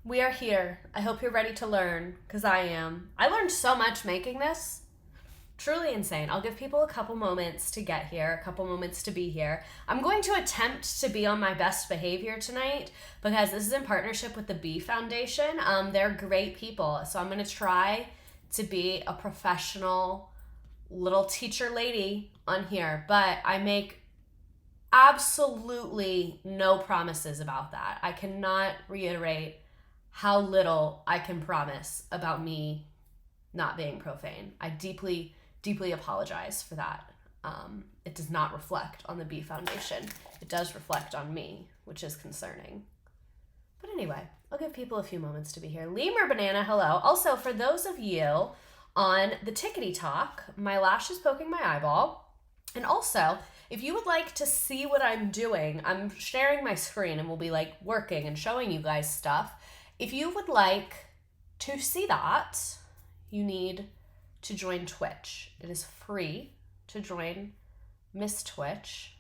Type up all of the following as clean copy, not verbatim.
We are here. I hope you're ready to learn, because I am. I learned so much making this. Truly insane. I'll give people a couple moments to get here, a couple moments to be here. I'm going to attempt to be on my best behavior tonight because this is in partnership with the Bee Foundation. They're great people, so I'm going to try to be a professional little teacher lady on here, but I make absolutely no promises about that. I cannot reiterate how little I can promise about me not being profane. I deeply apologize for that. It does not reflect on the Bee Foundation. It does reflect on me, which is concerning. But anyway, I'll give people a few moments to be here. Lemur Banana, hello. Also, for those of you on the Tickety Talk, my lash is poking my eyeball. And also, if you would like to see what I'm doing, I'm sharing my screen and we'll be like working and showing you guys stuff. If you would like to see that, you need to join Twitch. It is free to join Miss Twitch.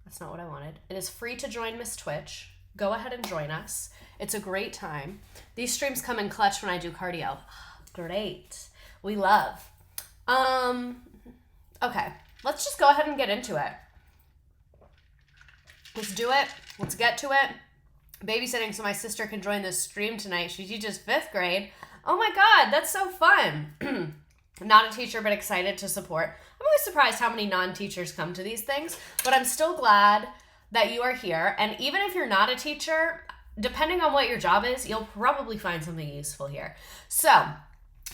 That's not what I wanted. It is free to join Miss Twitch. Go ahead and join us. It's a great time. These streams come in clutch when I do cardio. Great. We love. Okay, let's just go ahead and get into it. Let's do it. Let's get to it. Babysitting so my sister can join this stream tonight. She teaches 5th grade. Oh my God, that's so fun. Not a teacher, but excited to support. I'm always surprised how many non-teachers come to these things, but I'm still glad that you are here. And even if you're not a teacher, depending on what your job is, you'll probably find something useful here. So,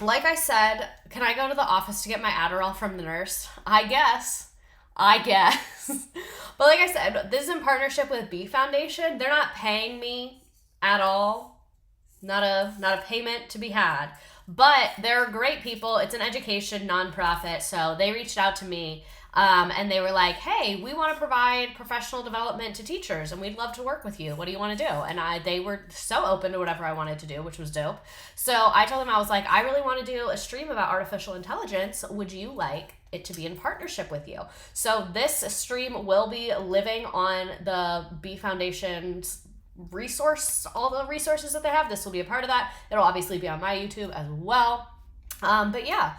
like I said, can I go to the office to get my Adderall from the nurse? I guess. But like I said, this is in partnership with Bee Foundation. They're not paying me at all. Not a payment to be had. But they're great people. It's an education nonprofit. So they reached out to me and they were like, hey, we want to provide professional development to teachers and we'd love to work with you. What do you want to do? And they were so open to whatever I wanted to do, which was dope. So I told them, I was like, I really want to do a stream about artificial intelligence. Would you like it to be in partnership with you? So this stream will be living on the Bee Foundation's resource, all the resources that they have. This will be a part of that. It'll obviously be on my YouTube as well. But yeah,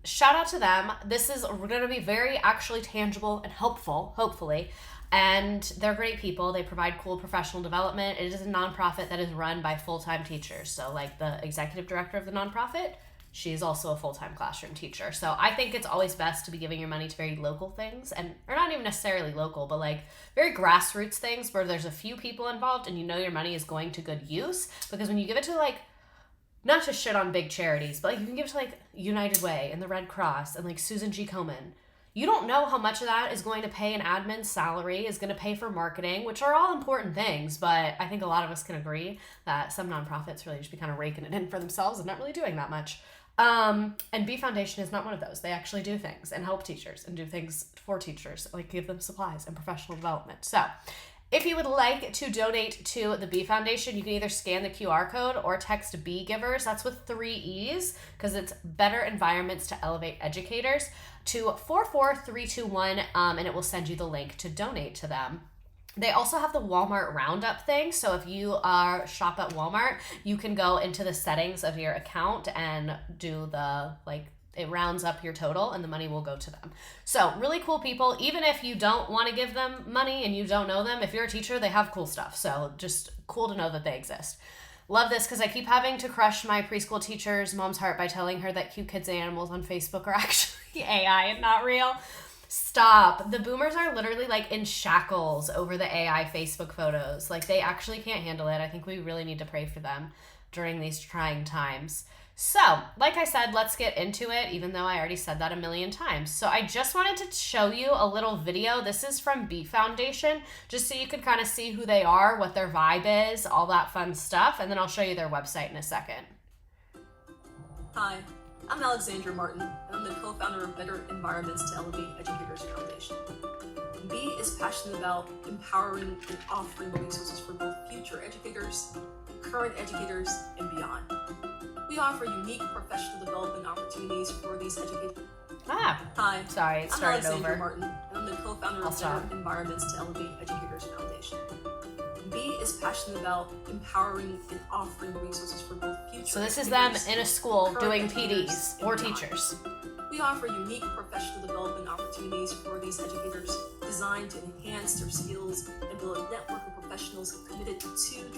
shout out to them. This is going to be very actually tangible and helpful, hopefully. And they're great people. They provide cool professional development. It is a nonprofit that is run by full-time teachers. So like the executive director of the nonprofit, she's also a full-time classroom teacher. So I think it's always best to be giving your money to very local things, and or not even necessarily local, but like very grassroots things where there's a few people involved and you know your money is going to good use. Because when you give it to like, not to shit on big charities, but like you can give it to like United Way and the Red Cross and like Susan G. Komen. You don't know how much of that is going to pay an admin salary, is going to pay for marketing, which are all important things, but I think a lot of us can agree that some nonprofits really just be kind of raking it in for themselves and not really doing that much. And Bee Foundation is not one of those. They actually do things and help teachers and do things for teachers, like give them supplies and professional development. So if you would like to donate to the Bee Foundation, you can either scan the QR code or text Bee Givers. That's with 3 E's because it's Better Environments to Elevate Educators to 44321, and it will send you the link to donate to them. They also have the Walmart Roundup thing. So if you shop at Walmart, you can go into the settings of your account and do the, like, it rounds up your total and the money will go to them. So really cool people. Even if you don't want to give them money and you don't know them, if you're a teacher, they have cool stuff. So just cool to know that they exist. Love this because I keep having to crush my preschool teacher's mom's heart by telling her that cute kids and animals on Facebook are actually AI and not real. Stop. The boomers are literally like in shackles over the AI Facebook photos. Like they actually can't handle it. I think we really need to pray for them during these trying times. So, like I said, let's get into it, even though I already said that a million times. So I just wanted to show you a little video. This is from Bee Foundation, just so you could kind of see who they are, what their vibe is, all that fun stuff. And then I'll show you their website in a second. Hi. I'm Alexandra Martin, and I'm the co-founder of Better Environments to Elevate Educators Foundation. Bee is passionate about empowering and offering resources for both future educators, current educators, and beyond. We offer unique professional development opportunities for these educators. Hi, sorry, it started I'm Alexandra over. Martin, and I'm the co-founder of Better Environments to Elevate Educators Foundation. Bee is is passionate about empowering and offering resources for both future. So this is them educators, in a school doing educators, PDs and or beyond. teachers. We offer unique professional development opportunities for these educators designed to enhance their skills and build a network of professionals committed to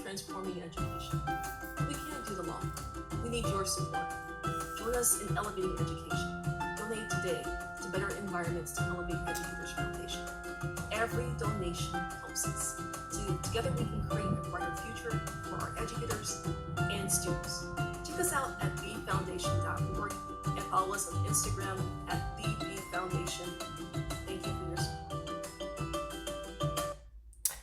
transforming education. We can't do them all. We need your support. Join us in elevating education. Donate today to Better Environments to Elevate Educators Foundation. Every donation helps us. Together we can create a brighter future for our educators and students. Check us out at thefoundation.org and follow us on Instagram at @thebfoundation. Thank you for your support.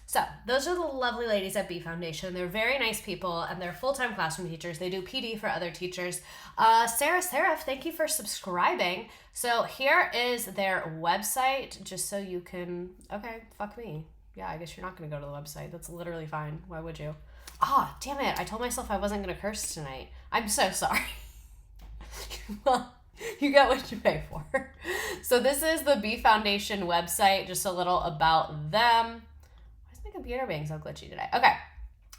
So those are the lovely ladies at B Foundation. They're very nice people and they're full-time classroom teachers. They do PD for other teachers. Sarah Seraph, thank you for subscribing. So here is their website, just so you can, okay, fuck me. Yeah, I guess you're not going to go to the website. That's literally fine. Why would you? Ah, damn it. I told myself I wasn't going to curse tonight. I'm so sorry. Well, you get what you pay for. So this is the B Foundation website, just a little about them. Why is my computer being so glitchy today? Okay.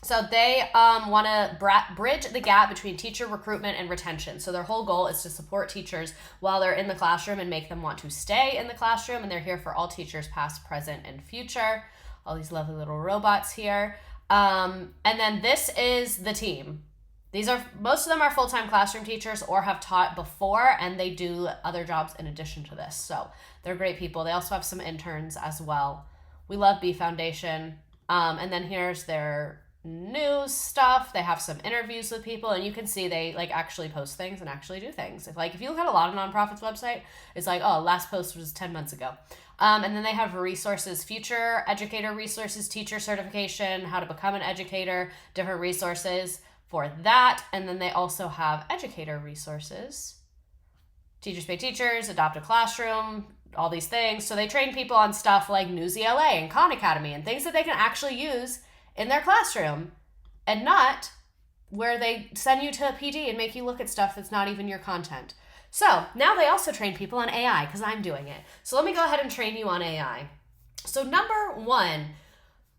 So they want to bridge the gap between teacher recruitment and retention. So their whole goal is to support teachers while they're in the classroom and make them want to stay in the classroom. And they're here for all teachers, past, present, and future. All these lovely little robots here. And then this is the team. Most of them are full-time classroom teachers or have taught before, and they do other jobs in addition to this. So they're great people. They also have some interns as well. We love B Foundation. And then here's their news stuff. They have some interviews with people, and you can see they like actually post things and actually do things. If you look at a lot of nonprofits' website, it's like, oh, last post was 10 months ago. And then they have resources, future educator resources, teacher certification, how to become an educator, different resources for that. And then they also have educator resources, Teachers Pay Teachers, Adopt a Classroom, all these things. So they train people on stuff like Newsy LA and Khan Academy and things that they can actually use in their classroom and not where they send you to a PD and make you look at stuff that's not even your content. So now they also train people on AI because I'm doing it. So let me go ahead and train you on AI. So number one,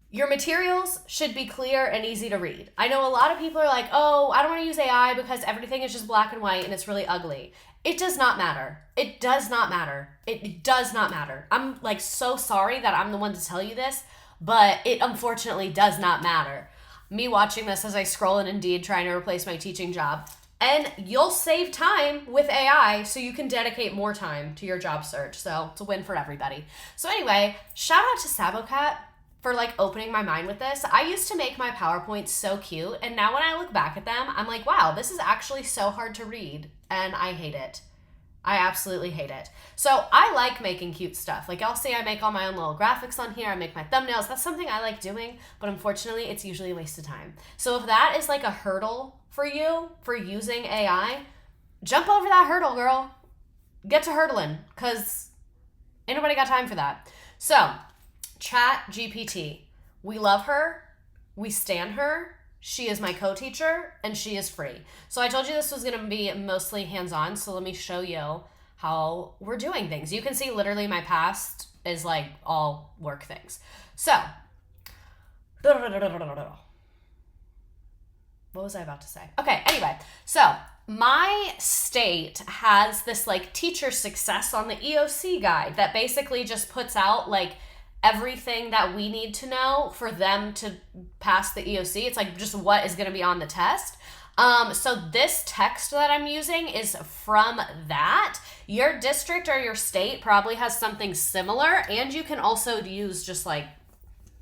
your materials should be clear and easy to read. I know a lot of people are like, oh, I don't want to use AI because everything is just black and white and it's really ugly. It does not matter. It does not matter. It does not matter. I'm like so sorry that I'm the one to tell you this, but it unfortunately does not matter. Me watching this as I scroll in Indeed trying to replace my teaching job. And you'll save time with AI so you can dedicate more time to your job search. So it's a win for everybody. So anyway, shout out to Sabocat for like opening my mind with this. I used to make my PowerPoints so cute, and now when I look back at them, I'm like, wow, this is actually so hard to read, and I hate it. I absolutely hate it. So I like making cute stuff. Like y'all see I make all my own little graphics on here. I make my thumbnails. That's something I like doing, but unfortunately it's usually a waste of time. So if that is like a hurdle for you for using AI, jump over that hurdle, girl. Get to hurdling, because ain't nobody got time for that. So ChatGPT. We love her. We stan her. She is my co-teacher, and she is free. So I told you this was going to be mostly hands-on, so let me show you how we're doing things. You can see literally my past is like all work things. So, what was I about to say? Okay, anyway, so my state has this like teacher success on the EOC guide that basically just puts out like everything that we need to know for them to pass the EOC. It's like just what is going to be on the test. So this text that I'm using is from that. Your district or your state probably has something similar, and you can also use just like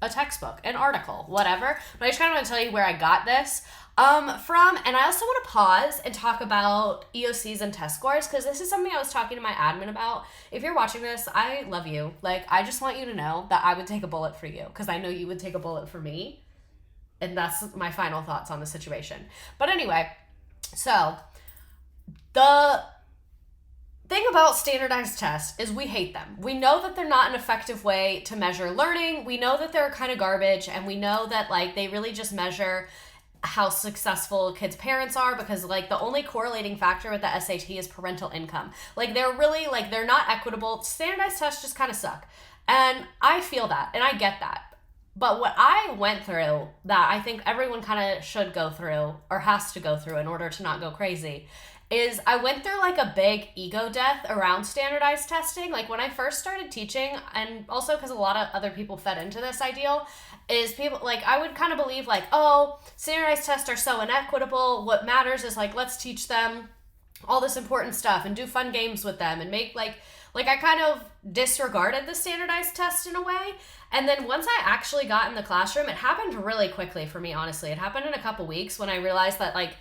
a textbook, an article, whatever. But I just kind of want to tell you where I got this from. And I also want to pause and talk about EOCs and test scores, because this is something I was talking to my admin about. If you're watching this, I love you. Like, I just want you to know that I would take a bullet for you, because I know you would take a bullet for me. And that's my final thoughts on the situation. But anyway, so the thing about standardized tests is we hate them. We know that they're not an effective way to measure learning. We know that they're kind of garbage, and we know that like they really just measure how successful kids' parents are, because like the only correlating factor with the SAT is parental income. Like they're really like, they're not equitable. Standardized tests just kind of suck. And I feel that, and I get that. But what I went through that I think everyone kind of should go through or has to go through in order to not go crazy is I went through like a big ego death around standardized testing. Like when I first started teaching, and also because a lot of other people fed into this ideal, is people like I would kind of believe like, oh, standardized tests are so inequitable. What matters is like, let's teach them all this important stuff and do fun games with them and make like I kind of disregarded the standardized test in a way. And then once I actually got in the classroom, it happened really quickly for me, honestly. It happened in a couple weeks when I realized that like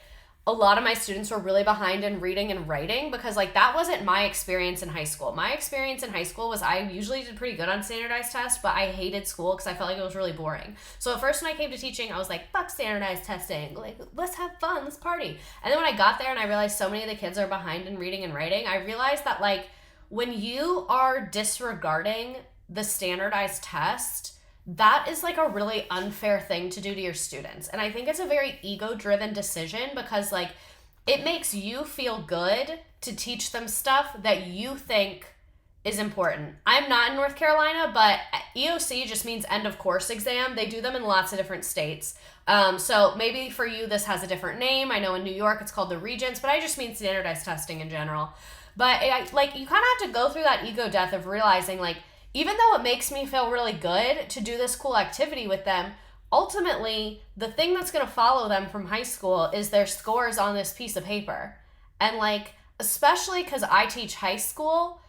a lot of my students were really behind in reading and writing because like that wasn't my experience in high school. My experience in high school was I usually did pretty good on standardized tests, but I hated school because I felt like it was really boring. So at first when I came to teaching, I was like, fuck standardized testing. Like, let's have fun, let's party. And then when I got there and I realized so many of the kids are behind in reading and writing, I realized that like when you are disregarding the standardized test, that is like a really unfair thing to do to your students. And I think it's a very ego-driven decision because like it makes you feel good to teach them stuff that you think is important. I'm not in North Carolina, but EOC just means end of course exam. They do them in lots of different states. So maybe for you this has a different name. I know in New York it's called the Regents, but I just mean standardized testing in general. But like you kind of have to go through that ego death of realizing like, even though it makes me feel really good to do this cool activity with them, ultimately, the thing that's going to follow them from high school is their scores on this piece of paper. And like, especially because I teach high school,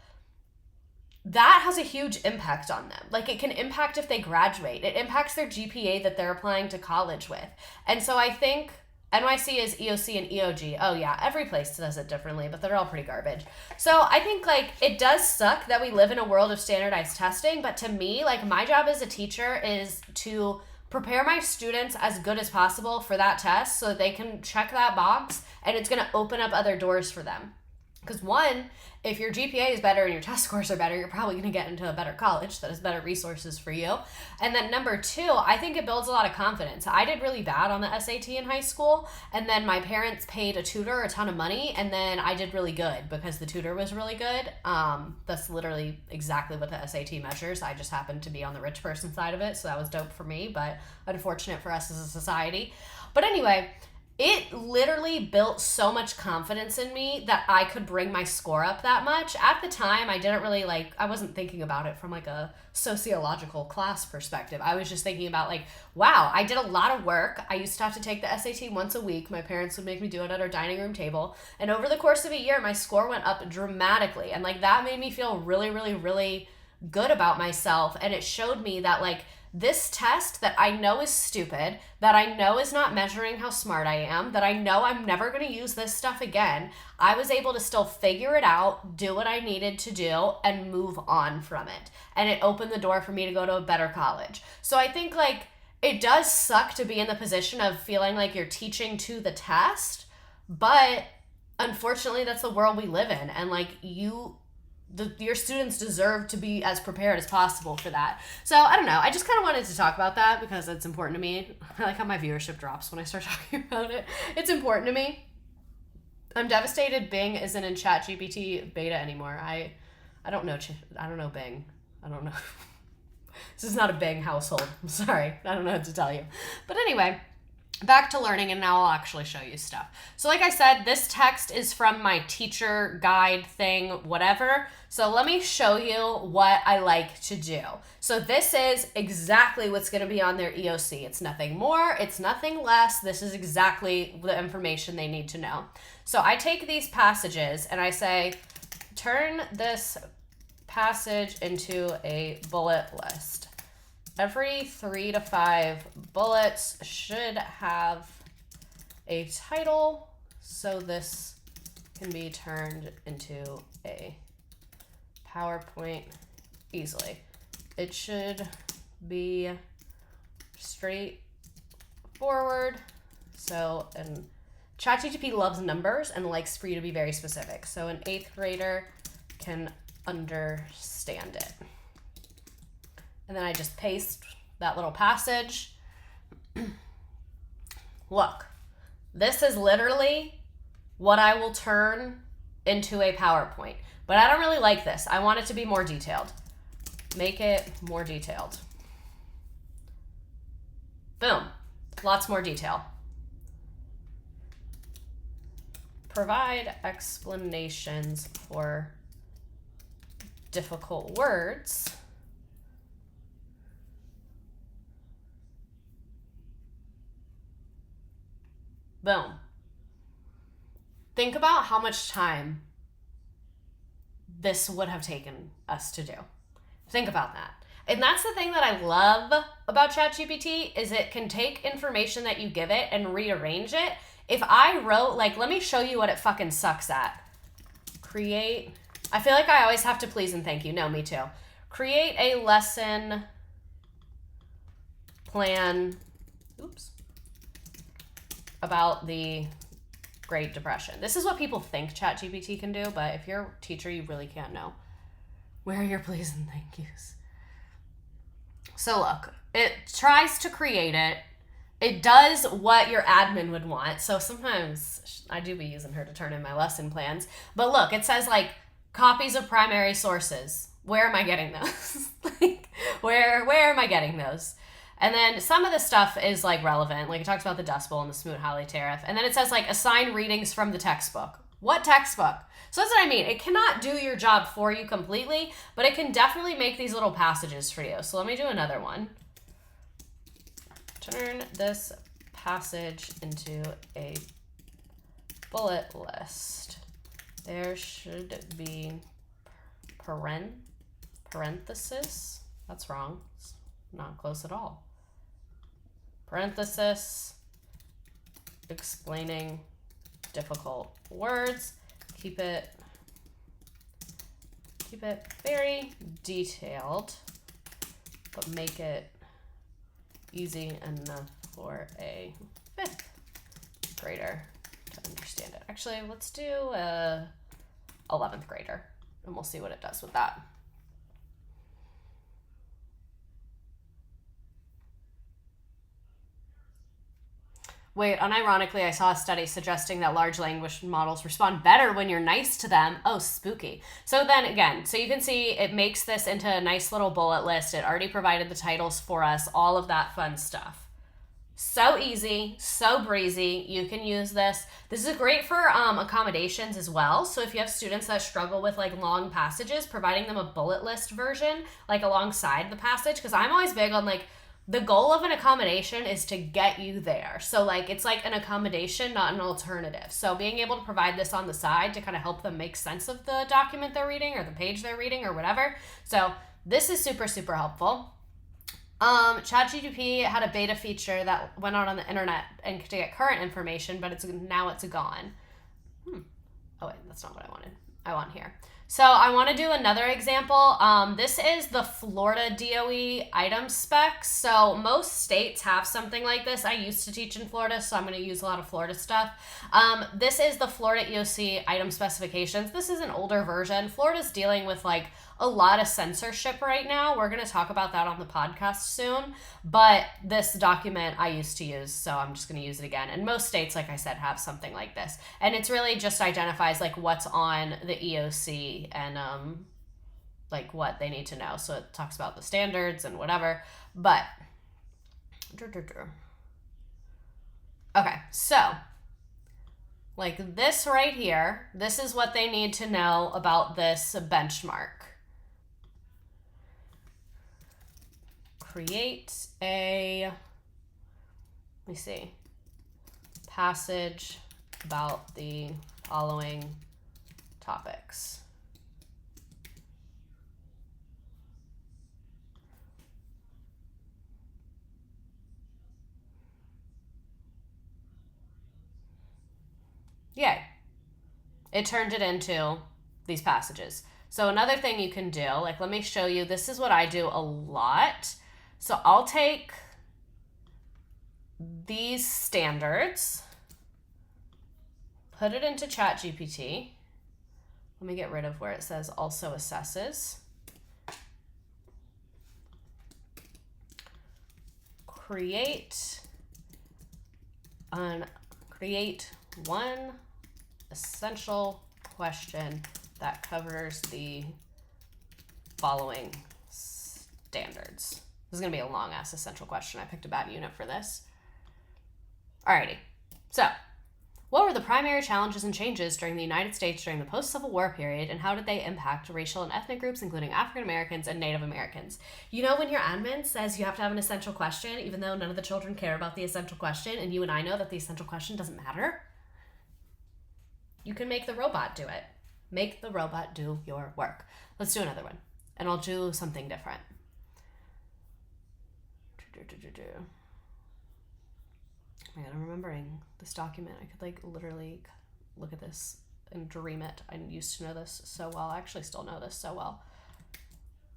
that has a huge impact on them. Like it can impact if they graduate. It impacts their GPA that they're applying to college with. And so I think NYC is EOC and EOG. Oh yeah, every place does it differently, but they're all pretty garbage. So I think like it does suck that we live in a world of standardized testing, but to me, like my job as a teacher is to prepare my students as good as possible for that test so that they can check that box and it's going to open up other doors for them. Because one, if your GPA is better and your test scores are better, you're probably going to get into a better college that has better resources for you. And then number two, I think it builds a lot of confidence. I did really bad on the SAT in high school, and then my parents paid a tutor a ton of money, and then I did really good because the tutor was really good. That's literally exactly what the SAT measures. I just happened to be on the rich person side of it, so that was dope for me, but unfortunate for us as a society. But anyway, it literally built so much confidence in me that I could bring my score up that much. At the time, I wasn't thinking about it from like a sociological class perspective. I was just thinking about like, wow, I did a lot of work. I used to have to take the SAT once a week. My parents would make me do it at our dining room table. And over the course of a year, my score went up dramatically. And like that made me feel really, really, really good about myself. And it showed me that like, this test that I know is stupid, that I know is not measuring how smart I am, that I know I'm never going to use this stuff again, I was able to still figure it out, do what I needed to do, and move on from it. And it opened the door for me to go to a better college. So I think like it does suck to be in the position of feeling like you're teaching to the test, but unfortunately that's the world we live in. And like your students deserve to be as prepared as possible for that. So I don't know. I just kind of wanted to talk about that because it's important to me. I like how my viewership drops when I start talking about it. It's important to me. I'm devastated Bing isn't in ChatGPT beta anymore. I don't know. I don't know Bing. I don't know. This is not a Bing household. I'm sorry. I don't know what to tell you. But anyway, back to learning, and now I'll actually show you stuff. So like I said, this text is from my teacher guide thing, whatever. So let me show you what I like to do. So this is exactly what's going to be on their EOC. It's nothing more, it's nothing less. This is exactly the information they need to know. So I take these passages and I say, turn this passage into a bullet list. Every 3 to 5 bullets should have a title, so this can be turned into a PowerPoint easily. It should be straightforward. So, and ChatGPT loves numbers and likes for you to be very specific. So an 8th grader can understand it. And then I just paste that little passage. Look, this is literally what I will turn into a PowerPoint. But I don't really like this. I want it to be more detailed. Make it more detailed. Boom. Lots more detail. Provide explanations for difficult words. Boom. Think about how much time this would have taken us to do. Think about that. And that's the thing that I love about ChatGPT is it can take information that you give it and rearrange it. If I wrote, like, let me show you what it fucking sucks at. Create, I feel like I always have to please and thank you. No, me too. Create a lesson plan, about the Great Depression. This is what people think ChatGPT can do, but if you're a teacher, you really can't know. Where are your please and thank yous? So look, it tries to create it. It does what your admin would want. So sometimes I do be using her to turn in my lesson plans. But look, it says like copies of primary sources. Where am I getting those? Like, where am I getting those? And then some of the stuff is like relevant. Like it talks about the Dust Bowl and the Smoot-Hawley tariff. And then it says like assign readings from the textbook. What textbook? So that's what I mean. It cannot do your job for you completely, but it can definitely make these little passages for you. So let me do another one. Turn this passage into a bullet list. There should be parenthesis. That's wrong. It's not close at all. Parenthesis, explaining difficult words. Keep it very detailed, but make it easy enough for a 5th grader to understand it. Actually, let's do a 11th grader, and we'll see what it does with that. Wait, unironically, I saw a study suggesting that large language models respond better when you're nice to them. Oh, spooky. So then again, so you can see it makes this into a nice little bullet list. It already provided the titles for us, all of that fun stuff. So easy, so breezy. You can use this. This is great for accommodations as well. So if you have students that struggle with like long passages, providing them a bullet list version, like alongside the passage, because I'm always big on like, the goal of an accommodation is to get you there. So like it's like an accommodation, not an alternative. So being able to provide this on the side to kind of help them make sense of the document they're reading or the page they're reading or whatever. So this is super, super helpful. ChatGPT had a beta feature that went out on the internet and to get current information, but now it's gone. Oh wait, that's not what I wanted. I want here. So I want to do another example. This is the Florida DOE item specs. So most states have something like this. I used to teach in Florida, so I'm going to use a lot of Florida stuff. This is the Florida EOC item specifications. This is an older version. Florida's dealing with like a lot of censorship right now. We're going to talk about that on the podcast soon. But this document I used to use, so I'm just going to use it again. And most states, like I said, have something like this. And it's really just identifies like what's on the EOC and like what they need to know. So it talks about the standards and whatever. But okay, so like this right here, this is what they need to know about this benchmark. Create a, let me see, passage about the following topics. Yay. It turned it into these passages. So another thing you can do, like let me show you, this is what I do a lot. So I'll take these standards, put it into ChatGPT. Let me get rid of where it says also assesses. Create one essential question that covers the following standards. This is going to be a long-ass essential question. I picked a bad unit for this. Alrighty. So, what were the primary challenges and changes during the United States during the post-Civil War period, and how did they impact racial and ethnic groups, including African Americans and Native Americans? You know when your admin says you have to have an essential question, even though none of the children care about the essential question, and you and I know that the essential question doesn't matter? You can make the robot do it. Make the robot do your work. Let's do another one, and I'll do something different. Oh my God, I'm remembering this document. I could like literally look at this and dream it. I used to know this so well. I actually still know this so well.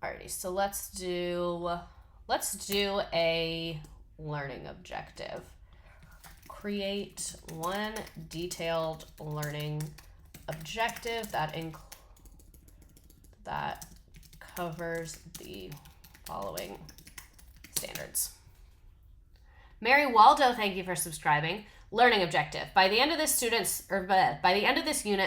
Alrighty, so let's do a learning objective. Create one detailed learning objective that covers the following standards. Mary Waldo, thank you for subscribing. Learning objective. By the end of this unit,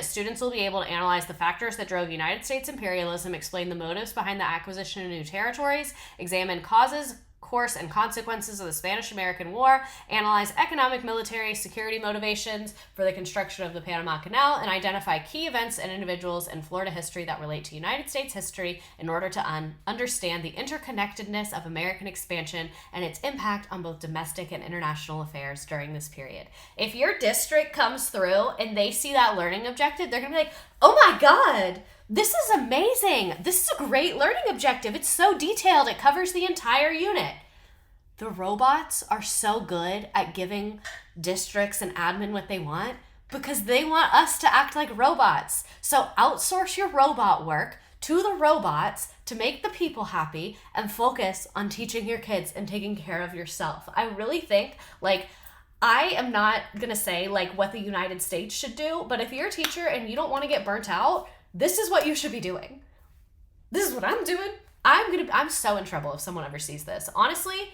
students will be able to analyze the factors that drove United States imperialism, explain the motives behind the acquisition of new territories, examine causes, course, and consequences of the Spanish-American War, analyze economic, military, security motivations for the construction of the Panama Canal, and identify key events and individuals in Florida history that relate to United States history in order to understand the interconnectedness of American expansion and its impact on both domestic and international affairs during this period. If your district comes through and they see that learning objective, they're going to be like, oh my God, this is amazing. This is a great learning objective. It's so detailed. It covers the entire unit. The robots are so good at giving districts and admin what they want because they want us to act like robots. So outsource your robot work to the robots to make the people happy and focus on teaching your kids and taking care of yourself. I really think, like, I am not going to say, like, what the United States should do, but if you're a teacher and you don't want to get burnt out, this is what you should be doing. This is what I'm doing. I'm so in trouble if someone ever sees this. Honestly,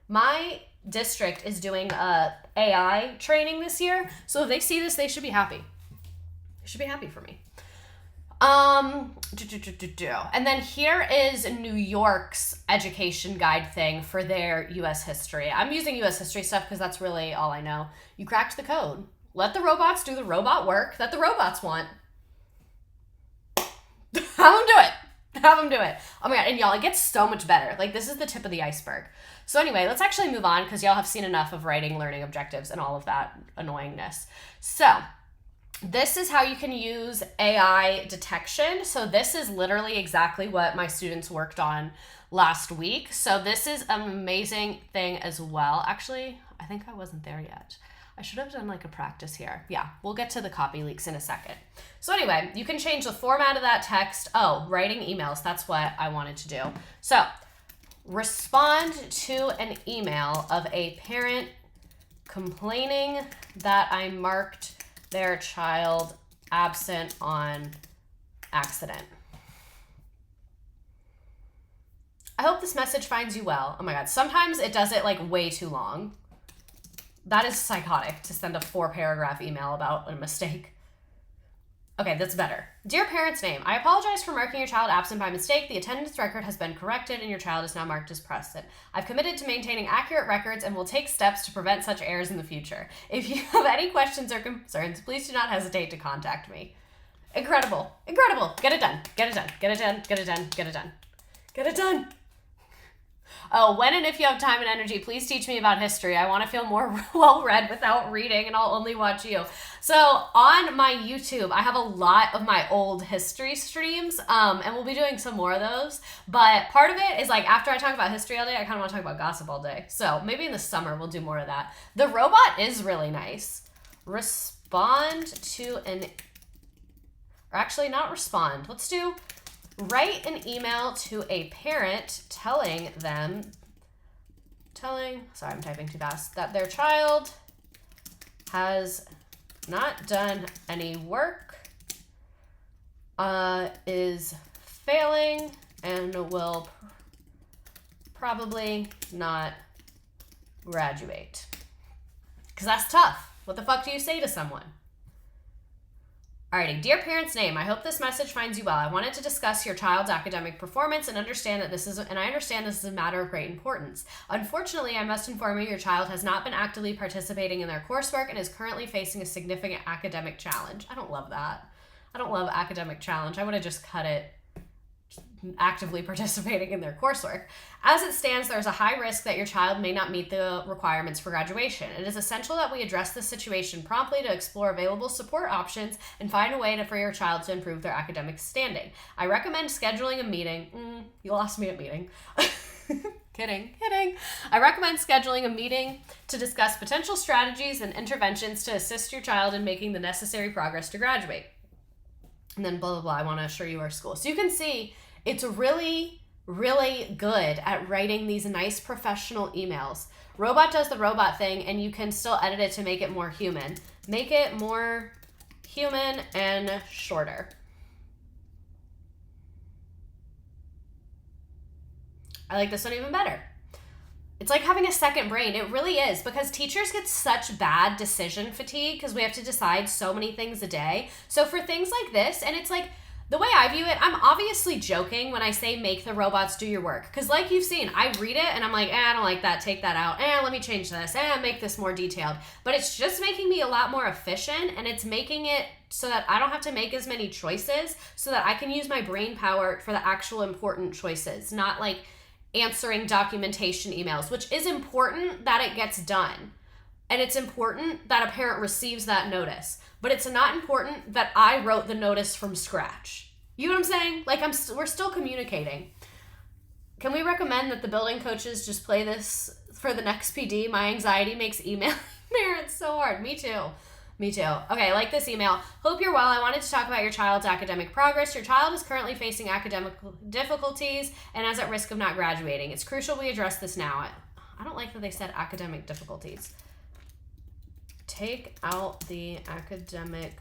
my district is doing AI training this year. So if they see this, they should be happy. They should be happy for me. And then here is New York's education guide thing for their U.S. history. I'm using U.S. history stuff because that's really all I know. You cracked the code. Let the robots do the robot work that the robots want. Have them do it. Oh my God, and y'all, it gets so much better. Like, this is the tip of the iceberg. So anyway, let's actually move on because y'all have seen enough of writing learning objectives and all of that annoyingness. So this is how you can use AI detection. So this is literally exactly what my students worked on last week. So this is an amazing thing as well. Actually, I think I wasn't there yet. I should have done like a practice here. Yeah, we'll get to the copy leaks in a second. So anyway, you can change the format of that text. Oh, writing emails, that's what I wanted to do. So respond to an email of a parent complaining that I marked their child absent on accident. I hope this message finds you well. Oh my God, sometimes it does it like way too long. That is psychotic to send a 4-paragraph email about a mistake. Okay, that's better. Dear parent's name, I apologize for marking your child absent by mistake. The attendance record has been corrected and your child is now marked as present. I've committed to maintaining accurate records and will take steps to prevent such errors in the future. If you have any questions or concerns, please do not hesitate to contact me. Incredible. Get it done. Oh, when and if you have time and energy, please teach me about history. I want to feel more well-read without reading, and I'll only watch you. So on my YouTube, I have a lot of my old history streams, and we'll be doing some more of those. But part of it is like after I talk about history all day, I kind of want to talk about gossip all day. So maybe in the summer, we'll do more of that. The robot is really nice. Respond to an... Or actually, not respond. Let's do... Write an email to a parent telling, sorry, I'm typing too fast, that their child has not done any work, is failing, and will probably not graduate. Because that's tough. What the fuck do you say to someone? Alrighty, dear parents' name, I hope this message finds you well. I wanted to discuss your child's academic performance and I understand this is a matter of great importance. Unfortunately, I must inform you your child has not been actively participating in their coursework and is currently facing a significant academic challenge. I don't love that. I don't love academic challenge. I would have just cut it actively participating in their coursework. As it stands, there's a high risk that your child may not meet the requirements for graduation. It is essential that we address this situation promptly to explore available support options and find a way for your child to improve their academic standing. I recommend scheduling a meeting. You lost me at meeting. Kidding. I recommend scheduling a meeting to discuss potential strategies and interventions to assist your child in making the necessary progress to graduate. And then blah, blah, blah, I want to assure you our school. So you can see it's really, really good at writing these nice professional emails. Robot does the robot thing, and you can still edit it to make it more human. Make it more human and shorter. I like this one even better. It's like having a second brain. It really is, because teachers get such bad decision fatigue because we have to decide so many things a day. So for things like this, and it's like, the way I view it, I'm obviously joking when I say make the robots do your work. Because like you've seen, I read it and I'm like, I don't like that, take that out. Let me change this. Make this more detailed. But it's just making me a lot more efficient, and it's making it so that I don't have to make as many choices, so that I can use my brain power for the actual important choices, not like answering documentation emails, which is important that it gets done. And it's important that a parent receives that notice. But it's not important that I wrote the notice from scratch. You know what I'm saying? Like, we're still communicating. Can we recommend that the building coaches just play this for the next PD? My anxiety makes emailing parents so hard. Me too. Okay, I like this email. Hope you're well. I wanted to talk about your child's academic progress. Your child is currently facing academic difficulties and is at risk of not graduating. It's crucial we address this now. I don't like that they said academic difficulties. Take out the academic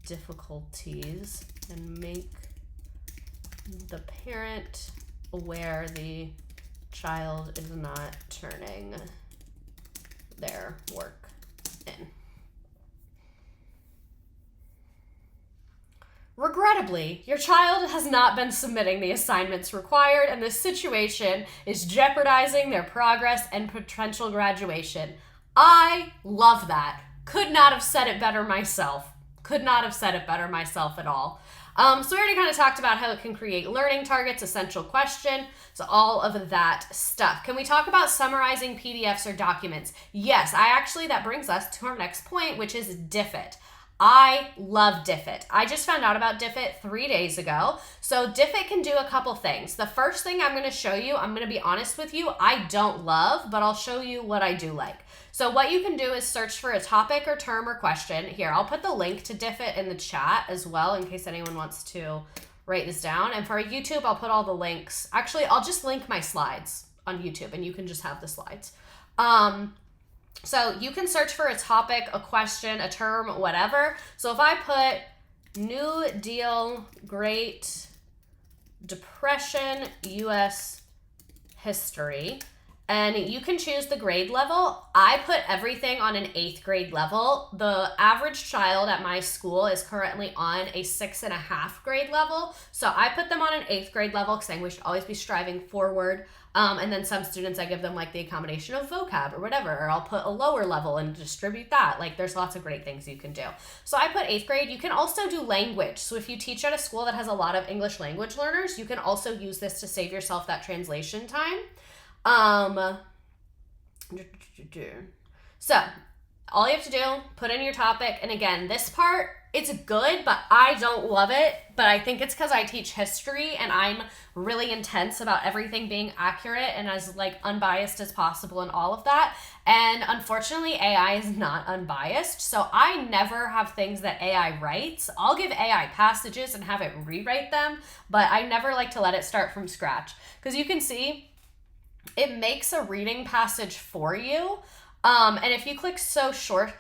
difficulties and make the parent aware the child is not turning their work in. Regrettably, your child has not been submitting the assignments required, and this situation is jeopardizing their progress and potential graduation. I love that. Could not have said it better myself. At all. So we already kind of talked about how it can create learning targets, essential question, so all of that stuff. Can we talk about summarizing PDFs or documents? Yes, that brings us to our next point, which is Diffit. I love Diffit. I just found out about Diffit 3 days ago. So Diffit can do a couple things. The first thing I'm going to show you, I'm going to be honest with you, I don't love, but I'll show you what I do like. So what you can do is search for a topic or term or question. Here, I'll put the link to Diffit in the chat as well in case anyone wants to write this down. And for YouTube, I'll put all the links. Actually, I'll just link my slides on YouTube and you can just have the slides. So you can search for a topic, a question, a term, whatever. So if I put New Deal, Great Depression, U.S. History, and you can choose the grade level. I put everything on an 8th grade level. The average child at my school is currently on a 6.5 grade level. So I put them on an 8th grade level because I think we should always be striving forward. And then some students, I give them like the accommodation of vocab or whatever, or I'll put a lower level and distribute that. Like there's lots of great things you can do. So I put 8th grade. You can also do language. So if you teach at a school that has a lot of English language learners, you can also use this to save yourself that translation time. So all you have to do, put in your topic. And again, this part, it's good, but I don't love it. But I think it's because I teach history and I'm really intense about everything being accurate and as like unbiased as possible and all of that. And unfortunately, AI is not unbiased. So I never have things that AI writes. I'll give AI passages and have it rewrite them, but I never like to let it start from scratch. Because you can see it makes a reading passage for you. And if you click show sources,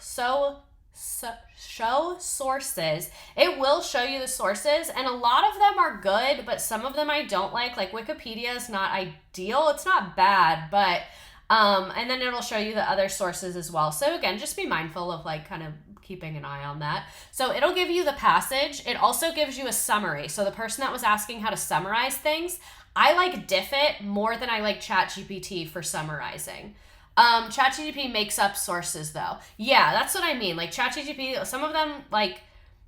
it will show you the sources, and a lot of them are good, but some of them I don't like. Like Wikipedia is not ideal. It's not bad, but And then it'll show you the other sources as well. So again, just be mindful of like kind of keeping an eye on that. So it'll give you the passage. It also gives you a summary. So the person that was asking how to summarize things, I like Diffit more than I like ChatGPT for summarizing. ChatGPT makes up sources though. Yeah, that's what I mean. Like ChatGPT, some of them like,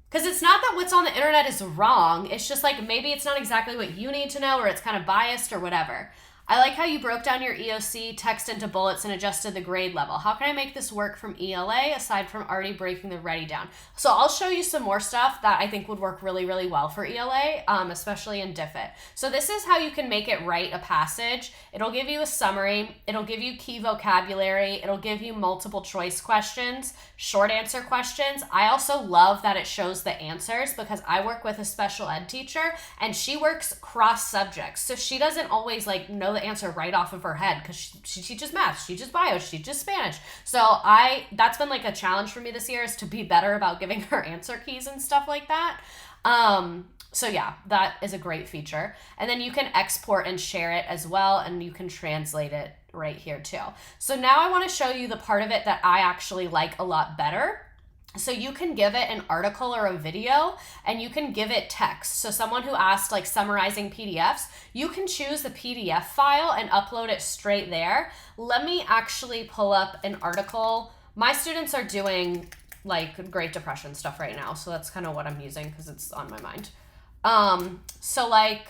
because it's not that what's on the internet is wrong. It's just like maybe it's not exactly what you need to know, or it's kind of biased or whatever. I like how you broke down your EOC text into bullets and adjusted the grade level. How can I make this work from ELA aside from already breaking the ready down? So I'll show you some more stuff that I think would work really, really well for ELA, especially in Diffit. So this is how you can make it write a passage. It'll give you a summary. It'll give you key vocabulary. It'll give you multiple choice questions, short answer questions. I also love that it shows the answers because I work with a special ed teacher and she works cross subjects. So she doesn't always like know the answer right off of her head because she teaches math, she teaches bio, she teaches Spanish. So that's been like a challenge for me this year, is to be better about giving her answer keys and stuff like that. So yeah, that is a great feature. And then you can export and share it as well, and you can translate it right here too. So now I want to show you the part of it that I actually like a lot better. So you can give it an article or a video, and you can give it text. So someone who asked like summarizing PDFs, you can choose the PDF file and upload it straight there. Let me actually pull up an article. My students are doing like Great Depression stuff right now, so that's kind of what I'm using because it's on my mind. So like,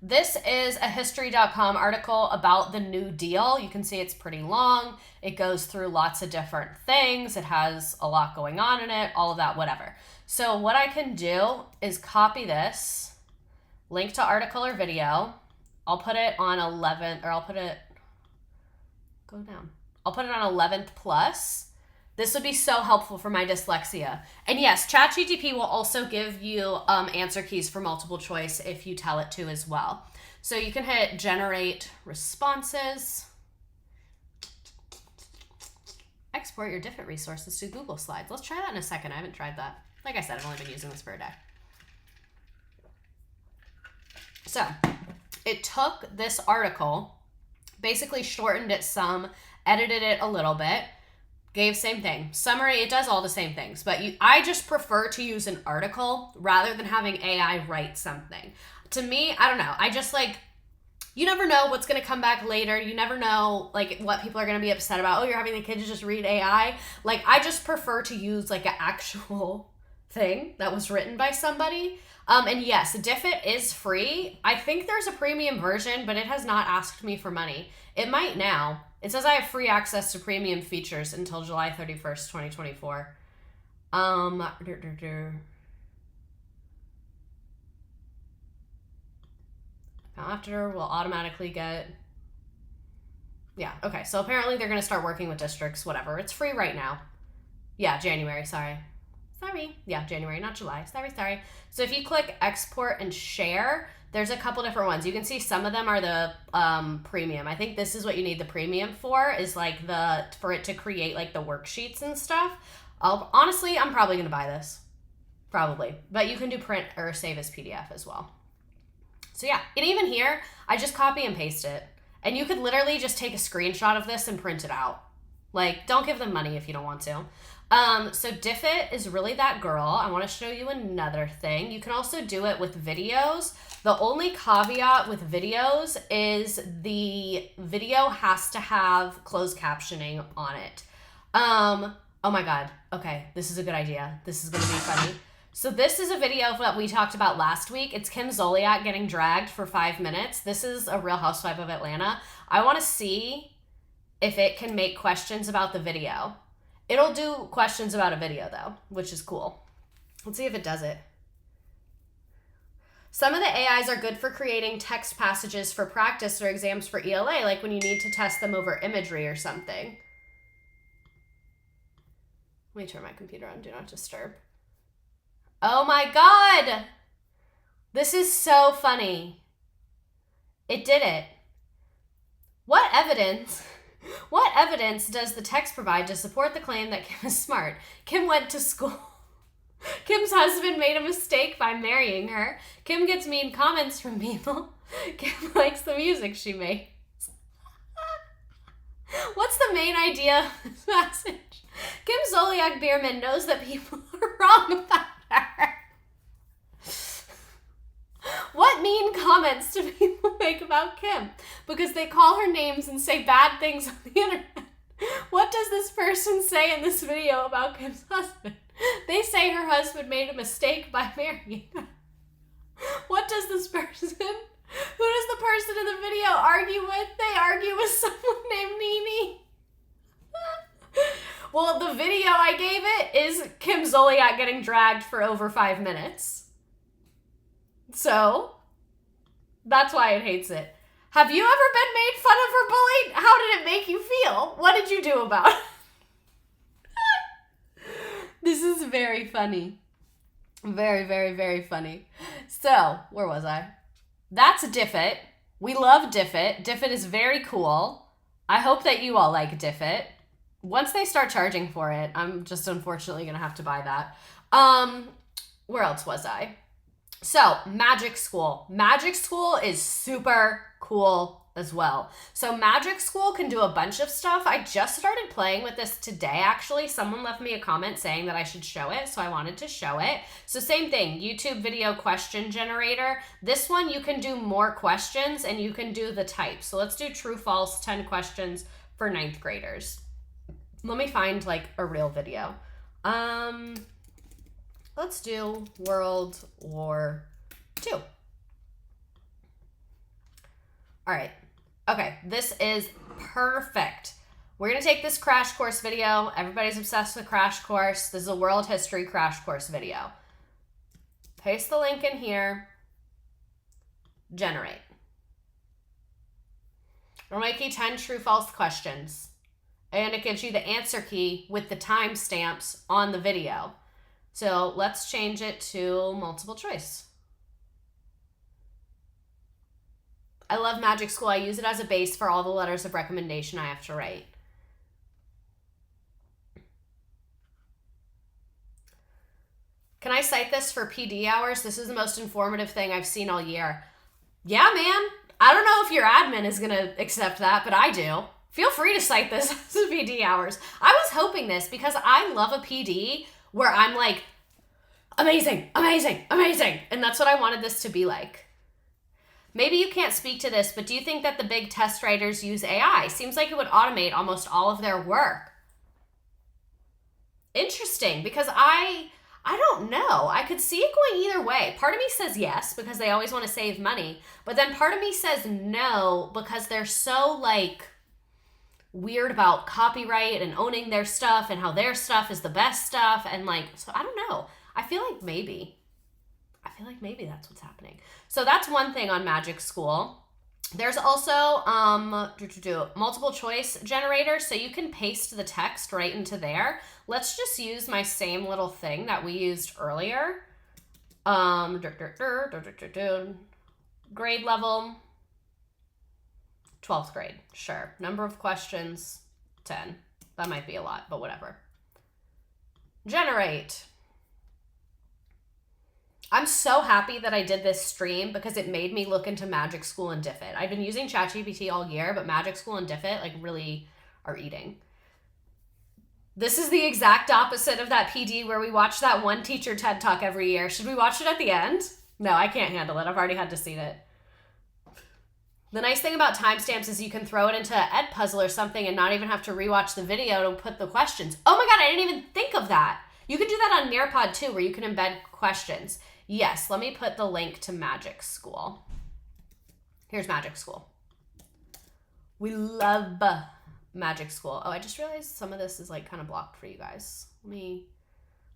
this is a history.com article about the New Deal. You can see it's pretty long. It goes through lots of different things. It has a lot going on in it, all of that, whatever. So what I can do is copy this, link to article or video. I'll put it on 11, or I'll put it on 11th plus. This would be so helpful for my dyslexia. And yes, ChatGPT will also give you answer keys for multiple choice if you tell it to as well. So you can hit generate responses. Export your different resources to Google Slides. Let's try that in a second. I haven't tried that. Like I said, I've only been using this for a day. So it took this article, basically shortened it some, edited it a little bit, gave same thing. Summary, it does all the same things, but I just prefer to use an article rather than having AI write something. To me, I don't know. I just like, you never know what's going to come back later. You never know like what people are going to be upset about. Oh, you're having the kids just read AI. Like, I just prefer to use like an actual thing that was written by somebody. And yes, Diffit is free. I think there's a premium version, but it has not asked me for money. It might now. It says I have free access to premium features until July 31st, 2024. After will automatically get... Yeah, okay. So apparently they're going to start working with districts, whatever. It's free right now. Yeah, January, sorry. Yeah, January, not July. Sorry. So if you click export and share, there's a couple different ones. You can see some of them are the premium. I think this is what you need the premium for, is like for it to create like the worksheets and stuff. Honestly, I'm probably going to buy this. Probably. But you can do print or save as PDF as well. So yeah, and even here, I just copy and paste it. And you could literally just take a screenshot of this and print it out. Like, don't give them money if you don't want to. So Diffit is really that girl. I want to show you another thing. You can also do it with videos. The only caveat with videos is the video has to have closed captioning on it. Oh my God. Okay, this is a good idea. This is going to be funny. So this is a video that we talked about last week. It's Kim Zoliak getting dragged for 5 minutes. This is a Real Housewife of Atlanta. I want to see if it can make questions about the video. It'll do questions about a video though, which is cool. Let's see if it does it. Some of the AIs are good for creating text passages for practice or exams for ELA, like when you need to test them over imagery or something. Let me turn my computer on, do not disturb. Oh my God! This is so funny. It did it. What evidence does the text provide to support the claim that Kim is smart? Kim went to school. Kim's husband made a mistake by marrying her. Kim gets mean comments from people. Kim likes the music she makes. What's the main idea of this message? Kim Zolciak Biermann knows that people are wrong about her. What mean comments do people make about Kim? Because they call her names and say bad things on the internet. What does this person say in this video about Kim's husband? They say her husband made a mistake by marrying her. What does this person... Who does the person in the video argue with? They argue with someone named Nene. Well, the video I gave it is Kim Zolciak getting dragged for over 5 minutes. So, that's why it hates it. Have you ever been made fun of or bullied? How did it make you feel? What did you do about it? This is very funny. Very, very, very funny. So, where was I? That's Diffit. We love Diffit. Diffit is very cool. I hope that you all like Diffit. Once they start charging for it, I'm just unfortunately going to have to buy that. Where else was I? So, Magic School. Magic School is super cool as well. So, Magic School can do a bunch of stuff. I just started playing with this today, actually. Someone left me a comment saying that I should show it, so I wanted to show it. So, same thing, YouTube video question generator. This one, you can do more questions, and you can do the type. So, let's do true, false, 10 questions for 9th graders. Let me find, like, a real video. Let's do World War II. All right. Okay, this is perfect. We're going to take this crash course video. Everybody's obsessed with crash course. This is a world history crash course video. Paste the link in here. Generate. It'll make you 10 true false questions. And it gives you the answer key with the timestamps on the video. So let's change it to multiple choice. I love Magic School. I use it as a base for all the letters of recommendation I have to write. Can I cite this for PD hours? This is the most informative thing I've seen all year. Yeah, man. I don't know if your admin is going to accept that, but I do. Feel free to cite this as a PD hours. I was hoping this because I love a PD where I'm like, amazing, amazing, amazing. And that's what I wanted this to be like. Maybe you can't speak to this, but do you think that the big test writers use AI? Seems like it would automate almost all of their work. Interesting, because I don't know. I could see it going either way. Part of me says yes, because they always want to save money. But then part of me says no, because they're so, like, weird about copyright and owning their stuff and how their stuff is the best stuff. And, like, so I don't know. I feel like maybe that's what's happening. So that's one thing on Magic School. There's also multiple choice generator, so you can paste the text right into there. Let's just use my same little thing that we used earlier. Grade level, 12th grade, sure. Number of questions, 10. That might be a lot, but whatever. Generate. I'm so happy that I did this stream because it made me look into Magic School and Diffit. I've been using ChatGPT all year, but Magic School and Diffit like really are eating. This is the exact opposite of that PD where we watch that one teacher TED Talk every year. Should we watch it at the end? No, I can't handle it. I've already had to see it. The nice thing about timestamps is you can throw it into Edpuzzle or something and not even have to rewatch the video to put the questions. Oh my God, I didn't even think of that. You can do that on Nearpod too, where you can embed questions. Yes, let me put the link to Magic School. Here's Magic School. We love Magic School. Oh, I just realized some of this is like kind of blocked for you guys. Let me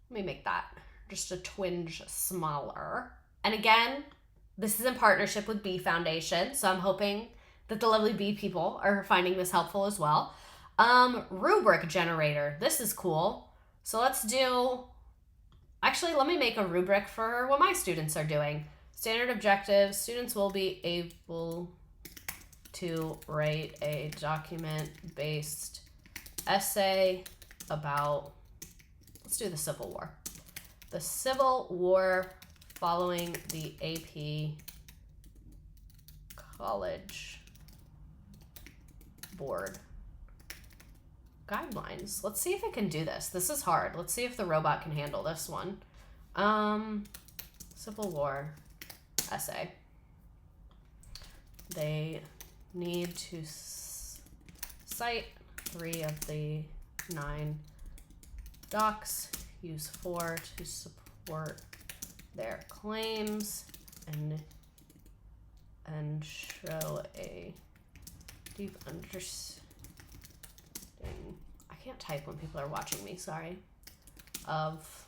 make that just a twinge smaller. And again, this is in partnership with Bee Foundation, so I'm hoping that the lovely Bee people are finding this helpful as well. Rubric generator. This is cool. So let's do... Actually, let me make a rubric for what my students are doing. Standard objectives. Students will be able to write a document-based essay about, let's do the Civil War. The Civil War following the AP College Board guidelines. Let's see if it can do this. This is hard. Let's see if the robot can handle this one. Civil War essay. They need to cite 3 of the 9 docs, use 4 to support their claims, and show a deep understanding. I can't type when people are watching me, sorry. Of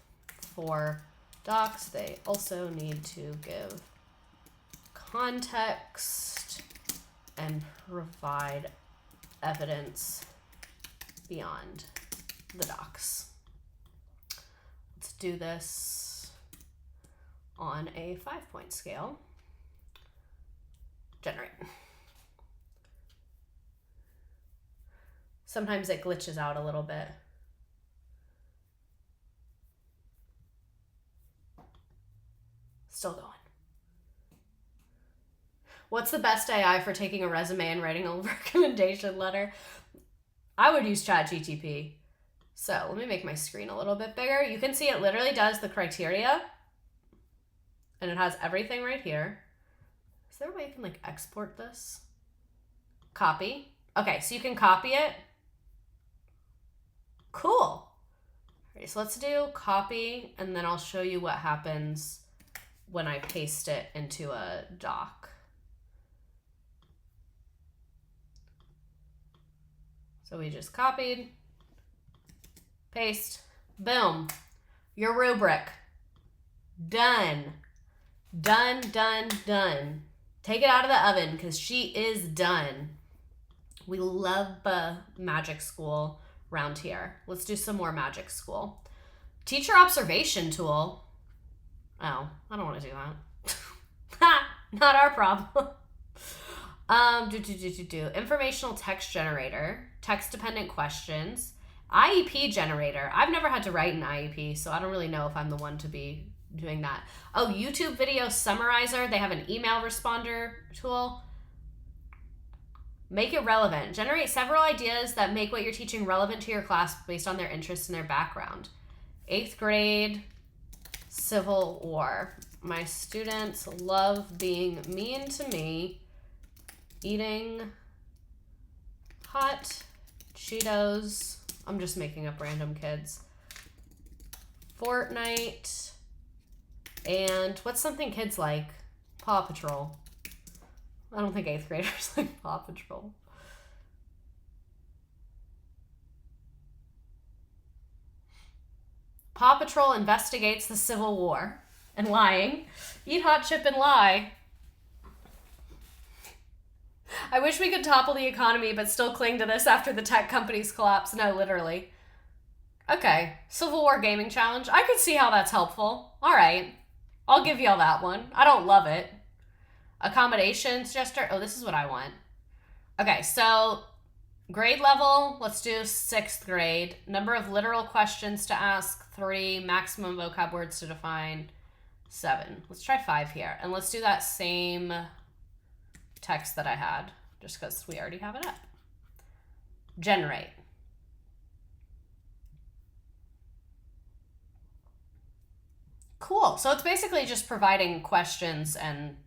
4 docs. They also need to give context and provide evidence beyond the docs. Let's do this on a 5-point scale. Generate. Sometimes it glitches out a little bit. Still going. What's the best AI for taking a resume and writing a recommendation letter? I would use ChatGPT. So let me make my screen a little bit bigger. You can see it literally does the criteria, and it has everything right here. Is there a way you can like export this? Copy. Okay, so you can copy it. Cool. All right, so let's do copy, and then I'll show you what happens when I paste it into a doc. So we just copied, paste, boom, your rubric. Done. Done, done, done. Take it out of the oven because she is done. We love Magic School around here. Let's do some more Magic School. Teacher observation tool. Oh, I don't want to do that. Not our problem. Informational text generator, text dependent questions, IEP generator. I've never had to write an IEP, so I don't really know if I'm the one to be doing that. Oh, YouTube video summarizer. They have an email responder tool. Make it relevant. Generate several ideas that make what you're teaching relevant to your class based on their interests and their background. 8th grade, Civil War. My students love being mean to me, eating hot Cheetos. I'm just making up random kids. Fortnite. And what's something kids like? Paw Patrol. I don't think 8th graders like Paw Patrol. Paw Patrol investigates the Civil War and lying. Eat hot chip and lie. I wish we could topple the economy but still cling to this after the tech companies collapse. No, literally. Okay, Civil War Gaming Challenge. I could see how that's helpful. All right, I'll give y'all that one. I don't love it. Accommodations gesture. Oh, this is what I want. Okay, so grade level, let's do 6th grade. Number of literal questions to ask, 3. Maximum vocab words to define, 7. Let's try 5 here. And let's do that same text that I had, just because we already have it up. Generate. Cool. So it's basically just providing questions and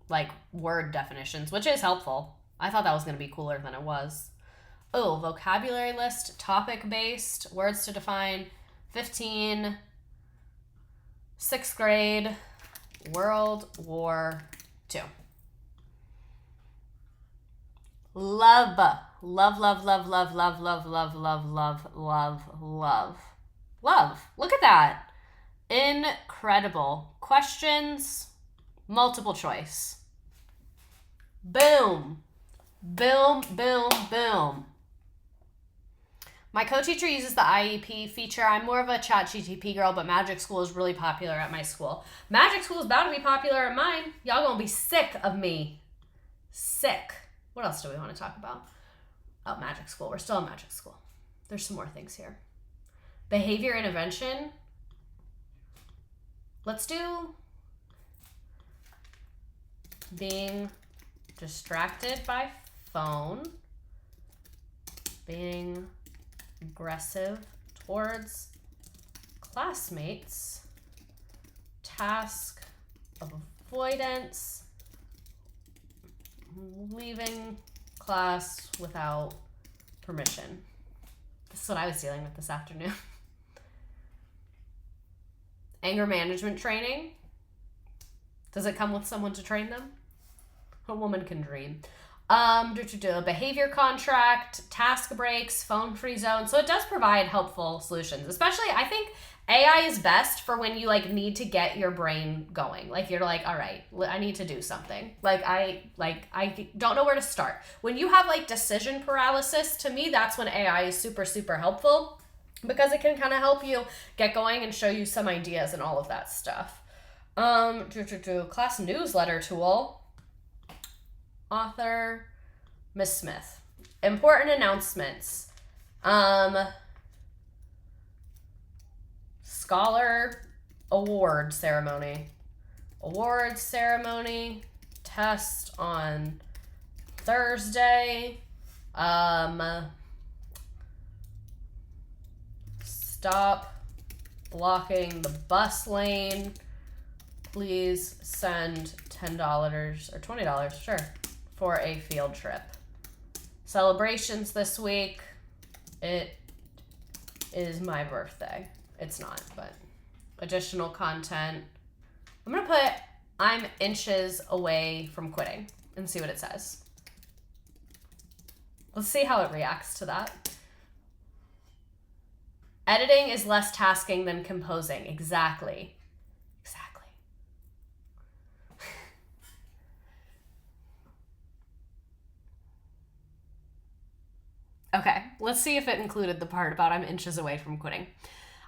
like word definitions, which is helpful. I thought that was going to be cooler than it was. Oh, vocabulary list, topic-based, words to define, 15, 6th grade, World War II. Love, love, love, love, love, love, love, love, love, love, love, love, love. Look at that. Incredible. Questions, multiple choice. Boom. Boom, boom, boom. My co-teacher uses the IEP feature. I'm more of a ChatGPT girl, but Magic School is really popular at my school. Magic School is about to be popular at mine. Y'all gonna be sick of me. Sick. What else do we want to talk about? Oh, Magic School. We're still in Magic School. There's some more things here. Behavior intervention. Let's do being distracted by phone, being aggressive towards classmates, task avoidance, leaving class without permission. This is what I was dealing with this afternoon. Anger management training. Does it come with someone to train them? A woman can dream. Behavior contract, task breaks, phone-free zone. So it does provide helpful solutions. Especially, I think AI is best for when you like need to get your brain going. Like you're like, all right, I need to do something. I don't know where to start. When you have like decision paralysis, to me, that's when AI is super, super helpful because it can kind of help you get going and show you some ideas and all of that stuff. Class newsletter tool. Author, Miss Smith. Important announcements. Scholar award ceremony. Award ceremony. Test on Thursday. Stop blocking the bus lane. Please send $10 or $20, sure, for a field trip. Celebrations this week. It is my birthday. It's not, but additional content. I'm going to put I'm inches away from quitting and see what it says. Let's see how it reacts to that. Editing is less tasking than composing. Exactly. Okay, let's see if it included the part about I'm inches away from quitting.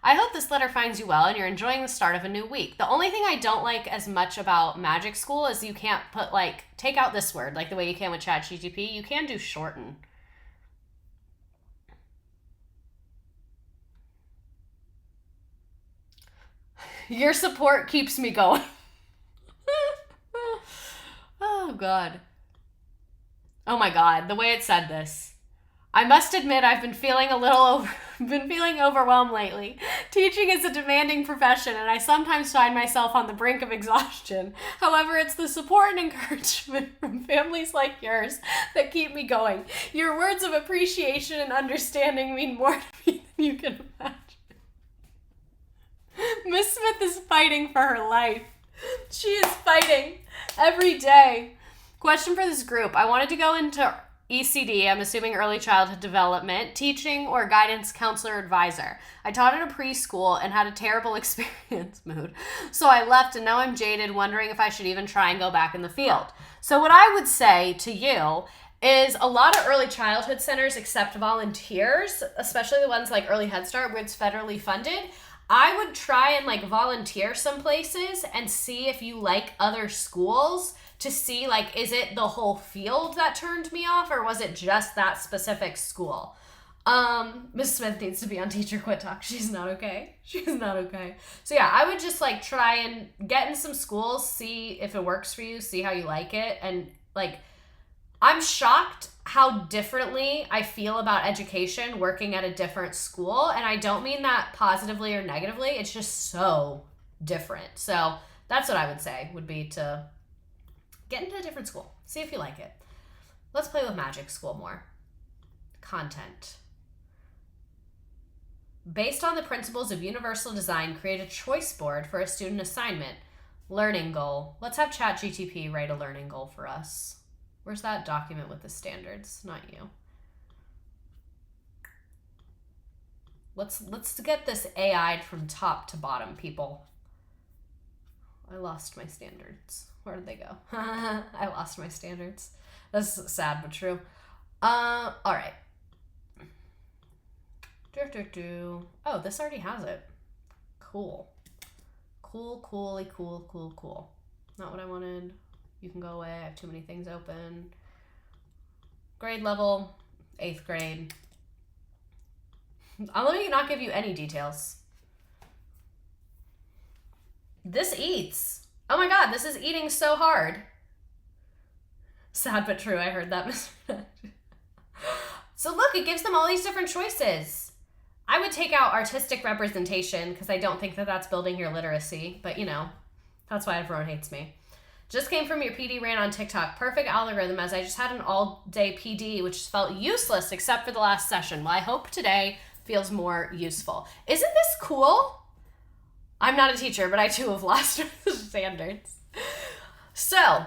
I hope this letter finds you well and you're enjoying the start of a new week. The only thing I don't like as much about Magic School is you can't put like, take out this word, like the way you can with ChatGPT. You can do shorten. Your support keeps me going. Oh, God. Oh, my God. The way it said this. I must admit I've been feeling overwhelmed lately. Teaching is a demanding profession, and I sometimes find myself on the brink of exhaustion. However, it's the support and encouragement from families like yours that keep me going. Your words of appreciation and understanding mean more to me than you can imagine. Miss Smith is fighting for her life. She is fighting every day. Question for this group. I wanted to go into ECD, I'm assuming early childhood development, teaching or guidance counselor advisor. I taught at a preschool and had a terrible experience mood. So I left and now I'm jaded, wondering if I should even try and go back in the field. So what I would say to you is a lot of early childhood centers accept volunteers, especially the ones like Early Head Start where it's federally funded. I would try and like volunteer some places and see if you like other schools to see, like, is it the whole field that turned me off or was it just that specific school? Miss Smith needs to be on Teacher Quit Talk. She's not okay. She's not okay. So yeah, I would just like try and get in some schools, see if it works for you, see how you like it. And like, I'm shocked how differently I feel about education working at a different school. And I don't mean that positively or negatively. It's just so different. So that's what I would say would be to get into a different school. See if you like it. Let's play with Magic School more. Content. Based on the principles of universal design, create a choice board for a student assignment. Learning goal. Let's have ChatGPT write a learning goal for us. Where's that document with the standards? Not you. Let's get this AI'd from top to bottom, people. I lost my standards. Where did they go? I lost my standards. That's sad but true. All right. Oh, this already has it. Cool. Cool. Not what I wanted. You can go away. I have too many things open. Grade level, 8th grade. Let me not give you any details. This eats. Oh my God, this is eating so hard. Sad but true, I heard that. So look, it gives them all these different choices. I would take out artistic representation because I don't think that that's building your literacy. But, that's why everyone hates me. Just came from your PD rant on TikTok. Perfect algorithm, as I just had an all-day PD, which felt useless except for the last session. Well, I hope today feels more useful. Isn't this cool? I'm not a teacher, but I too have lost standards. So,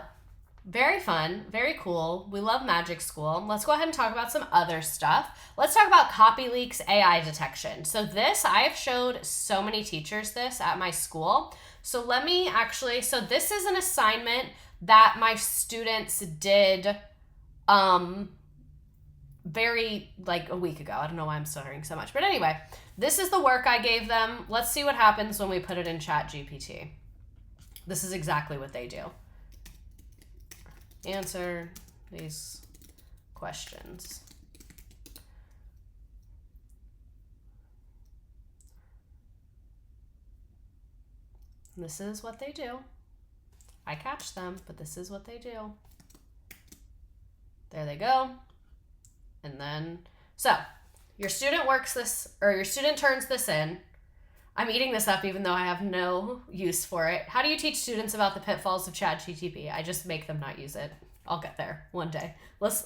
very fun, very cool. We love Magic School. Let's go ahead and talk about some other stuff. Let's talk about CopyLeaks AI detection. So this, I have showed so many teachers this at my school. So this is an assignment that my students did very a week ago. I don't know why I'm stuttering so much. But anyway, this is the work I gave them. Let's see what happens when we put it in ChatGPT. This is exactly what they do. Answer these questions. This is what they do. I catch them, but this is what they do. There they go. And then, so your student turns this in. I'm eating this up even though I have no use for it. How do you teach students about the pitfalls of ChatGPT? I just make them not use it. I'll get there one day.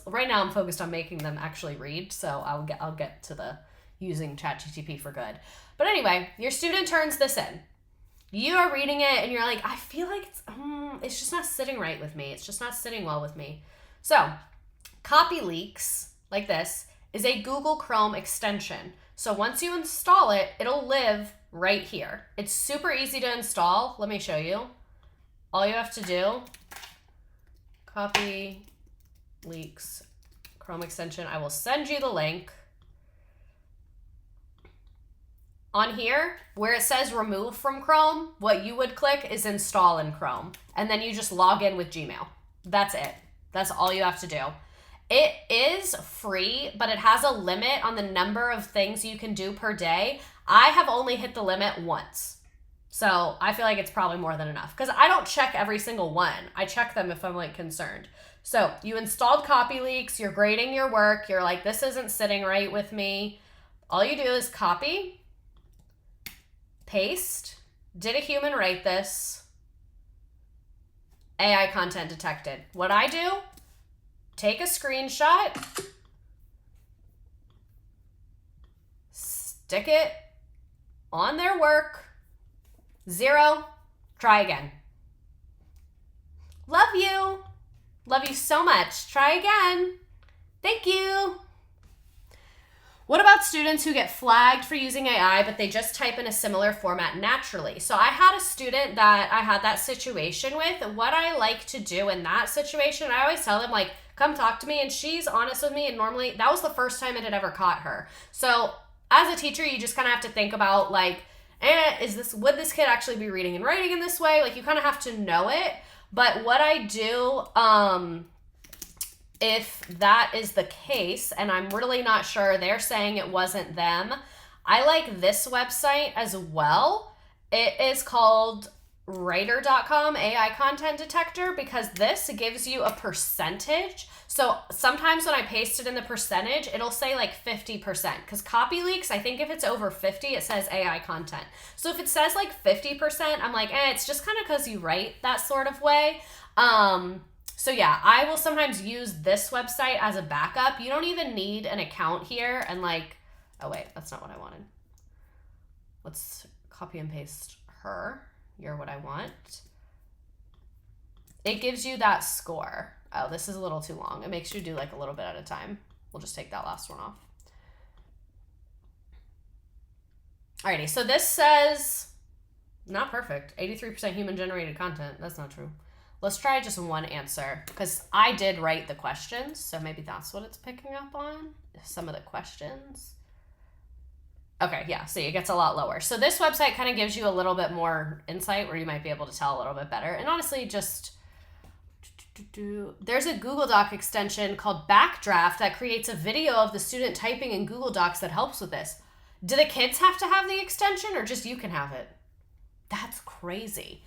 Right now I'm focused on making them actually read, so I'll get to the using ChatGPT for good. But anyway, your student turns this in. You are reading it and you're like, I feel like it's just not sitting right with me. It's just not sitting well with me. So, CopyLeaks, like this, is a Google Chrome extension. So once you install it, it'll live right here. It's super easy to install. Let me show you. All you have to do, CopyLeaks Chrome extension. I will send you the link. On here, where it says remove from Chrome, what you would click is install in Chrome. And then you just log in with Gmail. That's it. That's all you have to do. It is free, but it has a limit on the number of things you can do per day. I have only hit the limit once. So I feel like it's probably more than enough because I don't check every single one. I check them if I'm concerned. So you installed CopyLeaks, you're grading your work. You're like, this isn't sitting right with me. All you do is copy, paste, did a human write this? AI content detected. What I do, take a screenshot, stick it on their work, 0, try again. Love you. Love you so much. Try again. Thank you. What about students who get flagged for using AI, but they just type in a similar format naturally? So I had a student that I had that situation with. What I like to do in that situation, I always tell them, come talk to me. And she's honest with me. And normally, that was the first time it had ever caught her. So as a teacher, you just kind of have to think about, would this kid actually be reading and writing in this way? You kind of have to know it. But what I do, if that is the case, and I'm really not sure, they're saying it wasn't them. I like this website as well. It is called Writer.com AI content detector because this gives you a percentage. So sometimes when I paste it in the percentage, it'll say 50% because CopyLeaks, I think if it's over 50, it says AI content. So if it says 50%, I'm it's just kind of because you write that sort of way. So yeah, I will sometimes use this website as a backup. You don't even need an account here and oh wait, that's not what I wanted. Let's copy and paste her. You're what I want. It gives you that score. Oh, this is a little too long. It makes you do a little bit at a time. We'll just take that last one off. Alrighty, so this says, not perfect, 83% human generated content. That's not true. Let's try just one answer because I did write the questions, so maybe that's what it's picking up on, some of the questions. Okay, yeah, see, it gets a lot lower. So this website kind of gives you a little bit more insight where you might be able to tell a little bit better. And honestly, there's a Google Doc extension called Backdraft that creates a video of the student typing in Google Docs that helps with this. Do the kids have to have the extension or just you can have it? That's crazy.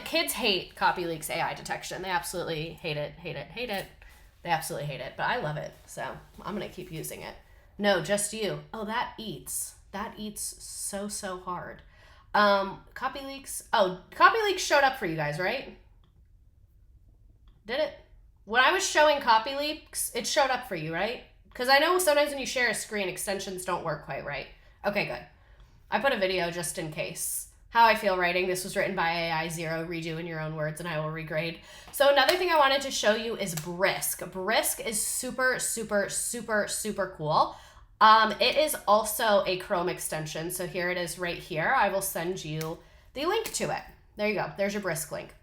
Kids hate CopyLeaks AI detection. They absolutely hate it. They absolutely hate it, but I love it. So I'm going to keep using it. No, just you. Oh, that eats. That eats so hard. Copy leaks. Oh, copy leaks showed up for you guys, right? Did it? When I was showing copy leaks, it showed up for you, right? Because I know sometimes when you share a screen, extensions don't work quite right. Okay, good. I put a video just in case. How I feel writing. This was written by AI0. Redo in your own words and I will regrade. So another thing I wanted to show you is Brisk. Brisk is super cool. It is also a Chrome extension. So here it is right here. I will send you the link to it. There you go. There's your Brisk link.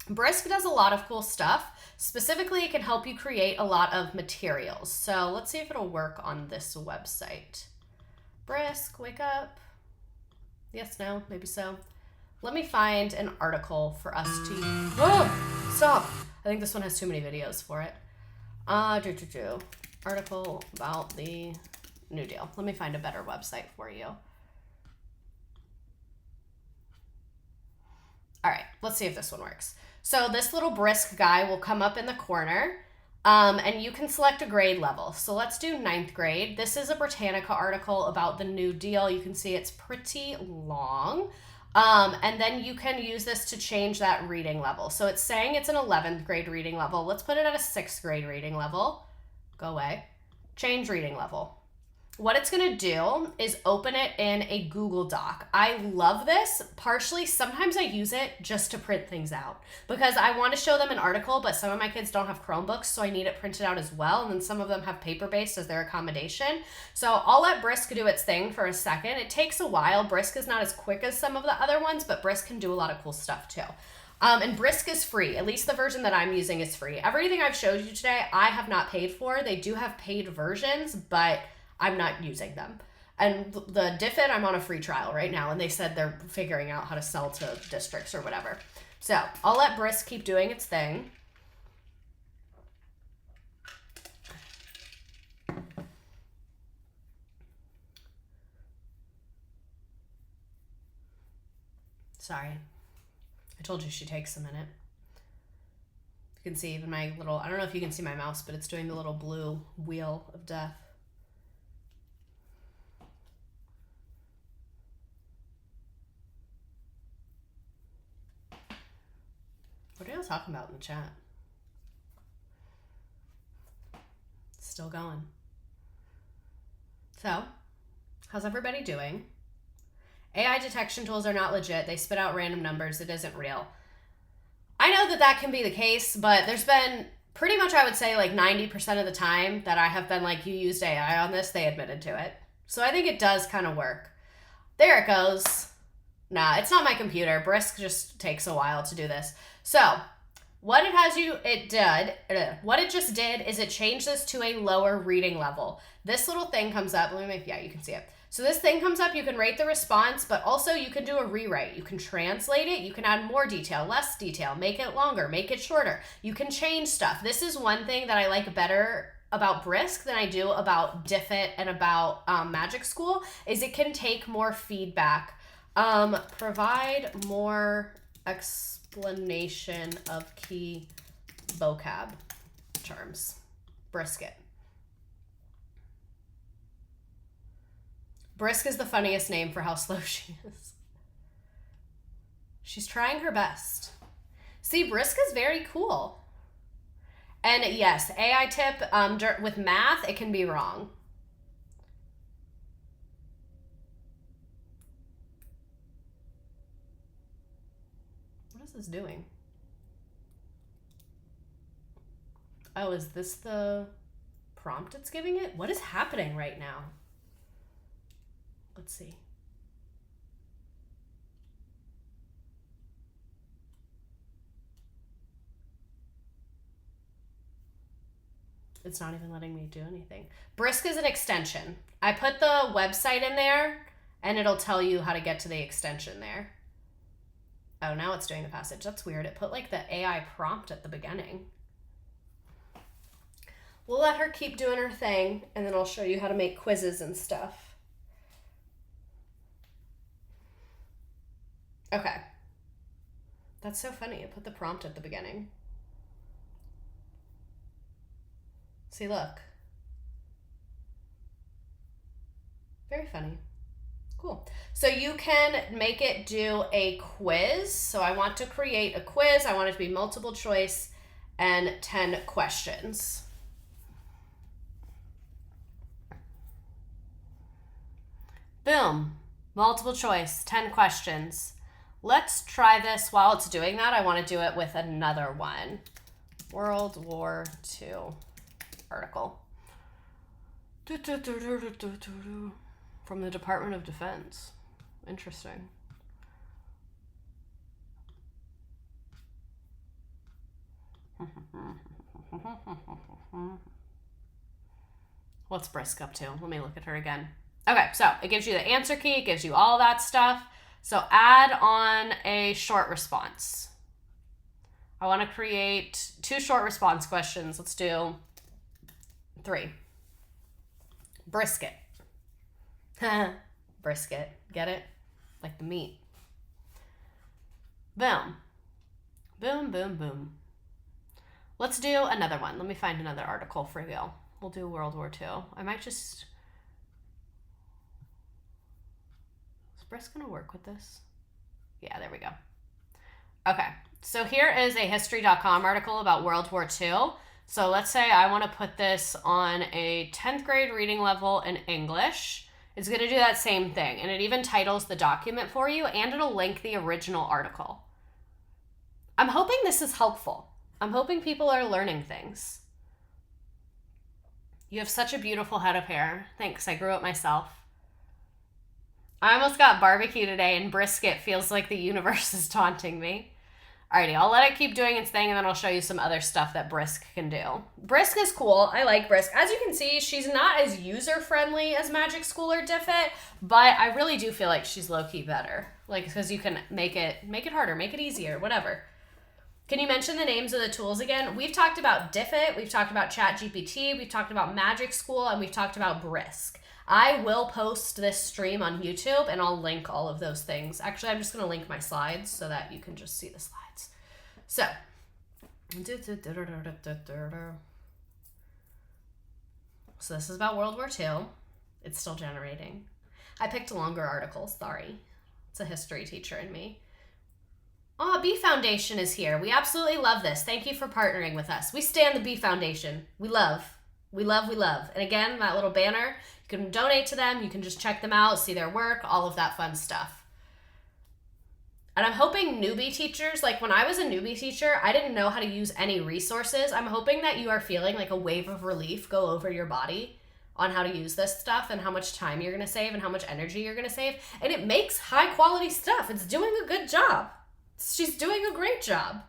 Brisk does a lot of cool stuff. Specifically, it can help you create a lot of materials. So let's see if it'll work on this website. Brisk, wake up. Yes, no, maybe so. Let me find an article for us to use. Oh, stop. I think this one has too many videos for it. Article about the New Deal. Let me find a better website for you. All right, let's see if this one works. So this little Brisk guy will come up in the corner, and you can select a grade level. So let's do 9th grade. This is a Britannica article about the New Deal. You can see it's pretty long. And then you can use this to change that reading level. So it's saying it's an 11th grade reading level. Let's put it at a 6th grade reading level. Go away. Change reading level. What it's going to do is open it in a Google Doc. I love this. Partially, sometimes I use it just to print things out because I want to show them an article, but some of my kids don't have Chromebooks, so I need it printed out as well. And then some of them have paper-based as their accommodation. So I'll let Brisk do its thing for a second. It takes a while. Brisk is not as quick as some of the other ones, but Brisk can do a lot of cool stuff too. And Brisk is free. At least the version that I'm using is free. Everything I've showed you today, I have not paid for. They do have paid versions, but I'm not using them. And the DFID, I'm on a free trial right now, and they said they're figuring out how to sell to districts or whatever. So I'll let Brisk keep doing its thing. Sorry. I told you she takes a minute. You can see even my little, I don't know if you can see my mouse, but it's doing the little blue wheel of death. What are y'all talking about in the chat? Still going. So, how's everybody doing? AI detection tools are not legit. They spit out random numbers. It isn't real. I know that that can be the case, but there's been pretty much, I would say, like 90% of the time that I have been like, you used AI on this, they admitted to it. So I think it does kind of work. There it goes. Nah, it's not my computer. Brisk just takes a while to do this. So what it just did is it changed this to a lower reading level. This little thing comes up. Let me make, yeah, you can see it. So this thing comes up, you can rate the response, but also you can do a rewrite. You can translate it, you can add more detail, less detail, make it longer, make it shorter. You can change stuff. This is one thing that I like better about Brisk than I do about DFID and about Magic School, is it can take more feedback. Provide more explanation of key vocab terms. Brisket. Brisk is the funniest name for how slow she is. She's trying her best. See, Brisk is very cool. And yes, AI tip, with math, it can be wrong. What is this doing? Oh, is this the prompt it's giving it? What is happening right now? Let's see. It's not even letting me do anything. Brisk is an extension. I put the website in there and it'll tell you how to get to the extension there. Oh, now it's doing the passage. That's weird. It put like the AI prompt at the beginning. We'll let her keep doing her thing and then I'll show you how to make quizzes and stuff. Okay. That's so funny. It put the prompt at the beginning. See, look. Very funny. Cool. So you can make it do a quiz. So I want to create a quiz. I want it to be multiple choice and 10 questions. Boom. Multiple choice, 10 questions. Let's try this. While it's doing that, I want to do it with another one. World War II article. From the Department of Defense. Interesting. What's Brisk up to? Let me look at her again. Okay, so it gives you the answer key. It gives you all that stuff. So add on a short response. I want to create 2 short response questions. Let's do 3. Brisket. Brisket. Get it? Like the meat. Boom. Boom, boom, boom. Let's do another one. Let me find another article for you. We'll do World War II. I might just... Is Brisk going to work with this? Yeah, there we go. Okay. So here is a history.com article about World War II. So let's say I want to put this on a 10th grade reading level in English. It's going to do that same thing. And it even titles the document for you, and it'll link the original article. I'm hoping this is helpful. I'm hoping people are learning things. You have such a beautiful head of hair. Thanks, I grew it myself. I almost got barbecue today, and brisket feels like the universe is taunting me. Alrighty, I'll let it keep doing its thing, and then I'll show you some other stuff that Brisk can do. Brisk is cool. I like Brisk. As you can see, she's not as user-friendly as Magic School or Diffit, but I really do feel like she's low-key better. Like, because you can make it harder, make it easier, whatever. Can you mention the names of the tools again? We've talked about Diffit, we've talked about ChatGPT, we've talked about Magic School, and we've talked about Brisk. I will post this stream on YouTube, and I'll link all of those things. Actually, I'm just going to link my slides so that you can just see the slides. So, this is about World War II. It's still generating. I picked longer articles, sorry. It's a history teacher in me. Oh, Bee Foundation is here. We absolutely love this. Thank you for partnering with us. We stand the Bee Foundation. We love. And again, that little banner, you can donate to them. You can just check them out, see their work, all of that fun stuff. And I'm hoping newbie teachers, like when I was a newbie teacher, I didn't know how to use any resources. I'm hoping that you are feeling like a wave of relief go over your body on how to use this stuff and how much time you're going to save and how much energy you're going to save. And it makes high quality stuff. It's doing a good job. She's doing a great job.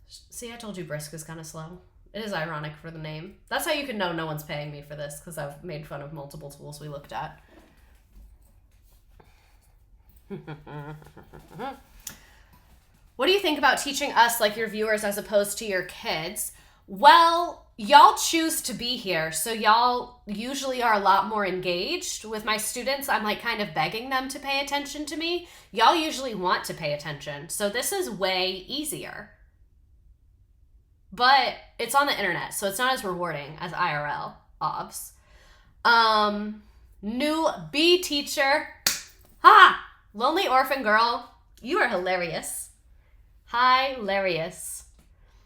See, I told you Brisk is kind of slow. It is ironic for the name. That's how you can know no one's paying me for this, because I've made fun of multiple tools we looked at. What do you think about teaching us like your viewers as opposed to your kids? Well, y'all choose to be here, so y'all usually are a lot more engaged. With my students, I'm like kind of begging them to pay attention to me. Y'all usually want to pay attention, so this is way easier. But it's on the internet, so it's not as rewarding as IRL, obvs. New B teacher. Ha! Lonely Orphan Girl, you are hilarious. Hilarious.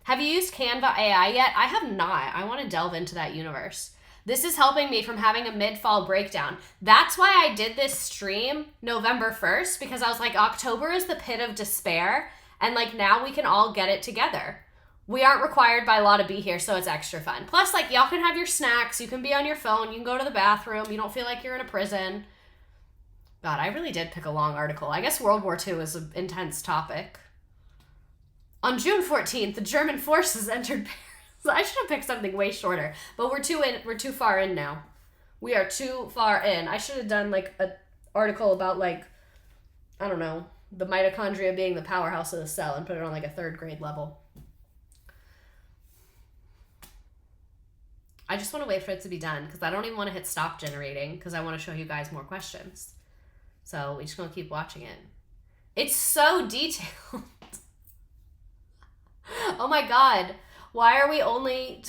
Have you used Canva AI yet? I have not. I want to delve into that universe. This is helping me from having a mid-fall breakdown. That's why I did this stream November 1st, because I was like, October is the pit of despair, and like now we can all get it together. We aren't required by law to be here, so it's extra fun. Plus, like, y'all can have your snacks, you can be on your phone, you can go to the bathroom, you don't feel like you're in a prison. God, I really did pick a long article. I guess World War II is an intense topic. On June 14th, the German forces entered Paris. I should have picked something way shorter, but we're too far in now. We are too far in. I should have done like an article about like, I don't know, the mitochondria being the powerhouse of the cell and put it on like a 3rd grade level. I just want to wait for it to be done because I don't even want to hit stop generating because I want to show you guys more questions. So we're just going to keep watching it. It's so detailed. Oh my God. Why are we only...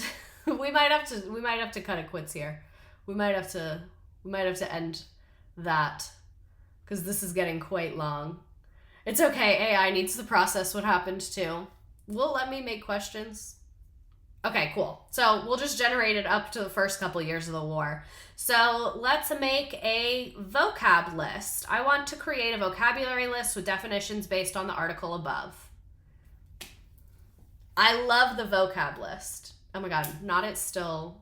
we might have to cut it quits here. We might have to end that because this is getting quite long. It's okay, AI needs to process what happened too. Will it let me make questions? Okay, cool. So we'll just generate it up to the first couple years of the war. So let's make a vocab list. I want to create a vocabulary list with definitions based on the article above. I love the vocab list. Oh my God, not it's still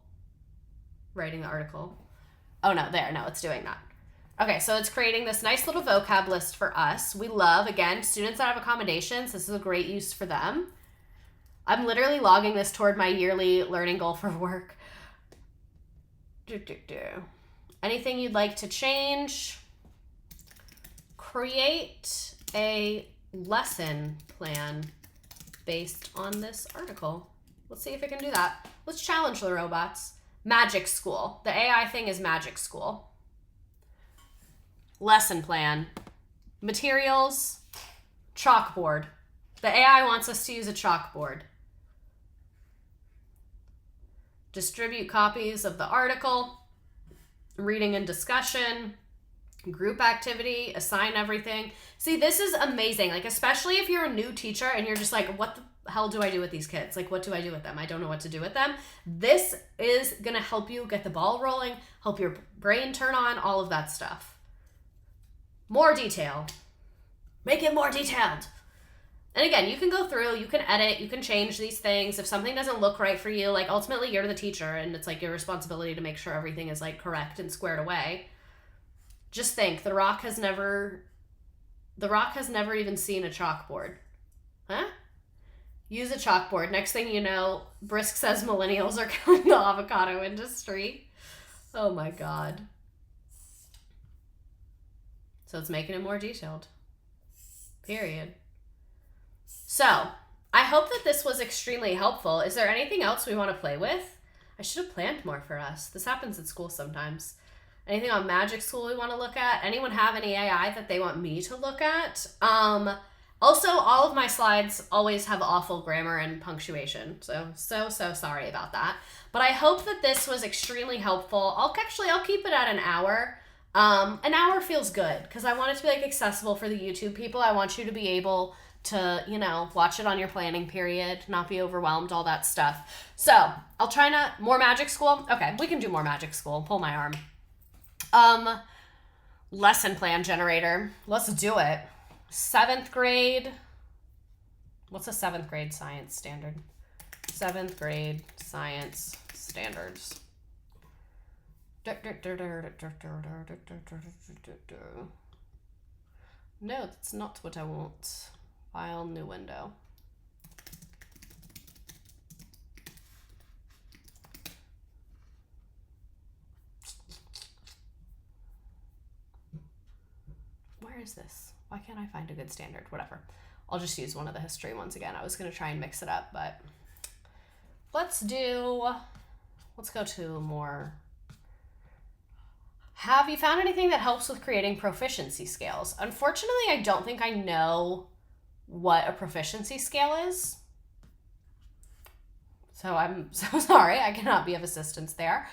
writing the article. Oh no, there, no, it's doing that. Okay, so it's creating this nice little vocab list for us. We love, again, students that have accommodations. This is a great use for them. I'm literally logging this toward my yearly learning goal for work. Anything you'd like to change? Create a lesson plan based on this article. Let's see if it can do that. Let's challenge the robots. Magic School. The AI thing is Magic School. Lesson plan. Materials. Chalkboard. The AI wants us to use a chalkboard. Distribute copies of the article. Reading and discussion. Group activity. Assign everything. See, this is amazing. Like, especially if you're a new teacher and you're just like, what the hell do I do with these kids? Like, what do I do with them? I don't know what to do with them. This is going to help you get the ball rolling, help your brain turn on, all of that stuff. More detail. Make it more detailed. And again, you can go through, you can edit, you can change these things. If something doesn't look right for you, like ultimately you're the teacher and it's like your responsibility to make sure everything is like correct and squared away. Just think, The Rock has never even seen a chalkboard. Huh? Use a chalkboard. Next thing you know, Brisk says millennials are killing the avocado industry. Oh my God. So it's making it more detailed. Period. So, I hope that this was extremely helpful. Is there anything else we want to play with? I should have planned more for us. This happens at school sometimes. Anything on Magic School we want to look at? Anyone have any AI that they want me to look at? Also, all of my slides always have awful grammar and punctuation. So sorry about that. But I hope that this was extremely helpful. I'll keep it at an hour. An hour feels good because I want it to be like accessible for the YouTube people. I want you to be able to, watch it on your planning period, not be overwhelmed, all that stuff. So I'll try more Magic School. Okay, we can do more Magic School. Pull my arm. Lesson plan generator. Let's do it. 7th grade. What's a 7th grade science standard? 7th grade science standards. No, that's not what I want. File, new window. Where is this? Why can't I find a good standard? Whatever. I'll just use one of the history ones again. I was going to try and mix it up, but let's go to more. Have you found anything that helps with creating proficiency scales? Unfortunately, I don't think I know what a proficiency scale is. So I'm so sorry. I cannot be of assistance there.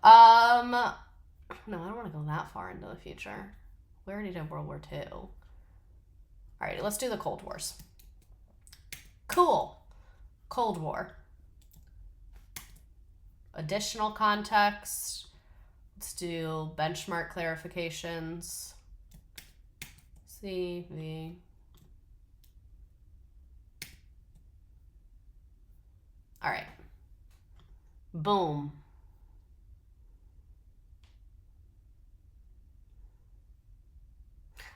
No, I don't want to go that far into the future. We already did World War II. Alrighty, let's do the Cold Wars. Cool. Cold War. Additional context. Let's do benchmark clarifications. CV. All right. Boom.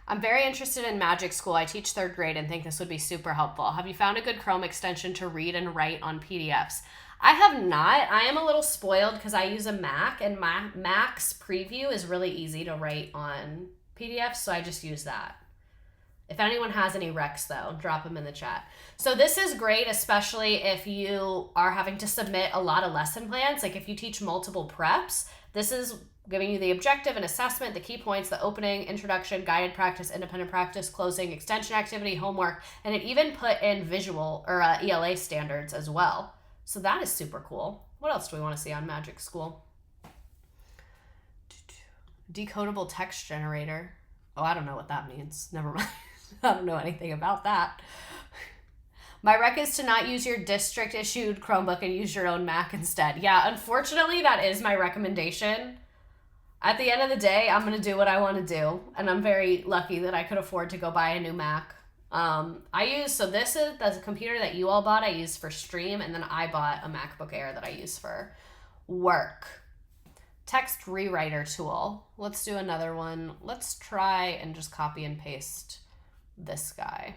I'm very interested in Magic School. I teach 3rd grade and think this would be super helpful. Have you found a good Chrome extension to read and write on PDFs? I have not. I am a little spoiled because I use a Mac and my Mac's preview is really easy to write on PDFs, so I just use that. If anyone has any recs, though, drop them in the chat. So this is great, especially if you are having to submit a lot of lesson plans. Like if you teach multiple preps, this is giving you the objective and assessment, the key points, the opening, introduction, guided practice, independent practice, closing, extension activity, homework, and it even put in visual or ELA standards as well. So that is super cool. What else do we want to see on Magic School? Decodable text generator. Oh, I don't know what that means. Never mind. I don't know anything about that. My rec is to not use your district issued Chromebook and use your own Mac instead. Yeah, unfortunately, that is my recommendation. At the end of the day, I'm going to do what I want to do. And I'm very lucky that I could afford to go buy a new Mac. This is the computer that you all bought, I used for stream. And then I bought a MacBook Air that I use for work. Text rewriter tool. Let's do another one. Let's try and just copy and paste this guy.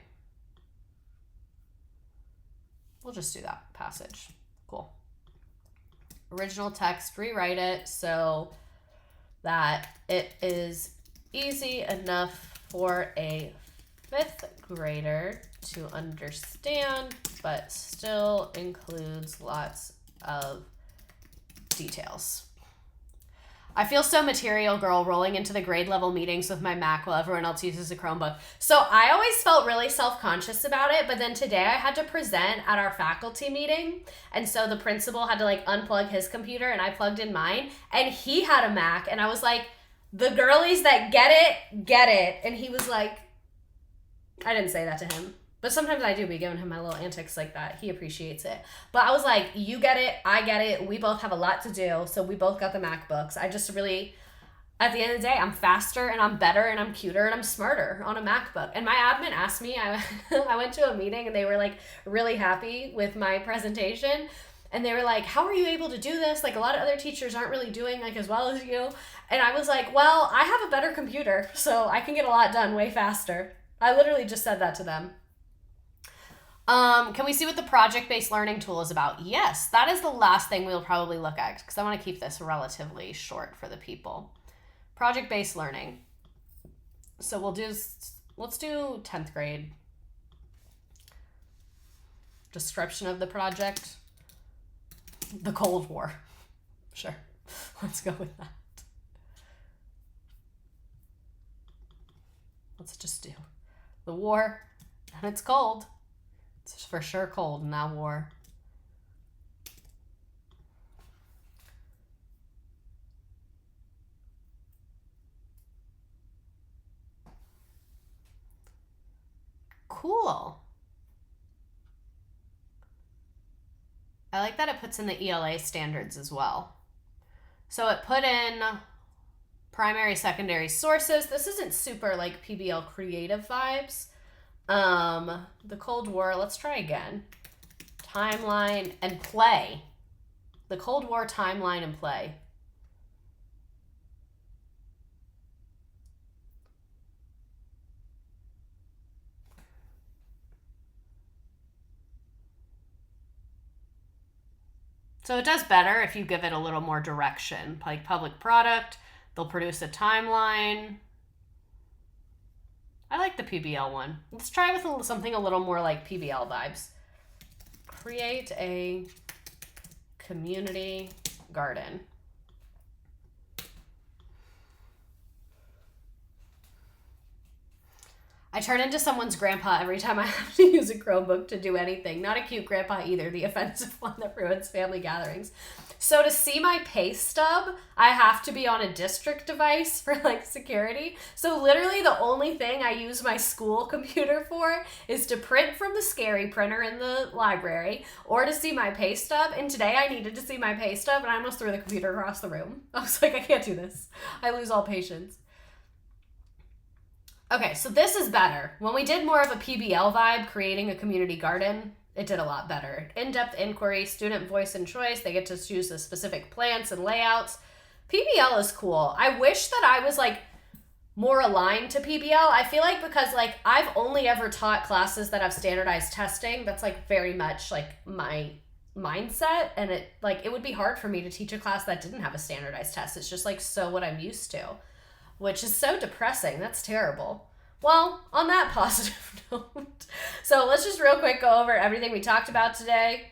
We'll just do that passage. Cool. Original text, rewrite it so that it is easy enough for a 5th grader to understand, but still includes lots of details. I feel so material girl rolling into the grade level meetings with my Mac while everyone else uses a Chromebook. So I always felt really self-conscious about it, but then today I had to present at our faculty meeting. And so the principal had to unplug his computer and I plugged in mine and he had a Mac and I was like, the girlies that get it. And he was like, I didn't say that to him. But sometimes I do be giving him my little antics like that. He appreciates it. But I was like, you get it, I get it. We both have a lot to do. So we both got the MacBooks. I just really, at the end of the day, I'm faster and I'm better and I'm cuter and I'm smarter on a MacBook. And my admin asked me, I went to a meeting and they were really happy with my presentation. And they were like, how are you able to do this? A lot of other teachers aren't really doing as well as you. And I was like, well, I have a better computer, so I can get a lot done way faster. I literally just said that to them. Can we see what the project-based learning tool is about? Yes, that is the last thing we'll probably look at because I want to keep this relatively short for the people. Project-based learning. So let's do 10th grade. Description of the project. The Cold War. Sure, let's go with that. Let's just do the war, and it's cold. It's for sure cold in that war. Cool. I like that it puts in the ELA standards as well. So it put in primary, secondary sources. This isn't super PBL creative vibes. The Cold War, let's try again. Timeline and play. The Cold War timeline and play. So it does better if you give it a little more direction. Public product, they'll produce a timeline. I like the PBL one. Let's try with something a little more like PBL vibes. Create a community garden. I turn into someone's grandpa every time I have to use a Chromebook to do anything. Not a cute grandpa either, the offensive one that ruins family gatherings. So to see my pay stub, I have to be on a district device for security. So literally the only thing I use my school computer for is to print from the scary printer in the library or to see my pay stub. And today I needed to see my pay stub and I almost threw the computer across the room. I was like, I can't do this. I lose all patience. Okay, so this is better. When we did more of a PBL vibe, creating a community garden, it did a lot better. In-depth inquiry, student voice and choice. They get to choose the specific plants and layouts. PBL is cool. I wish that I was more aligned to PBL. I feel because I've only ever taught classes that have standardized testing. That's very much my mindset. And it would be hard for me to teach a class that didn't have a standardized test. It's just so what I'm used to, which is so depressing. That's terrible. Well, on that positive note, so let's just real quick go over everything we talked about today.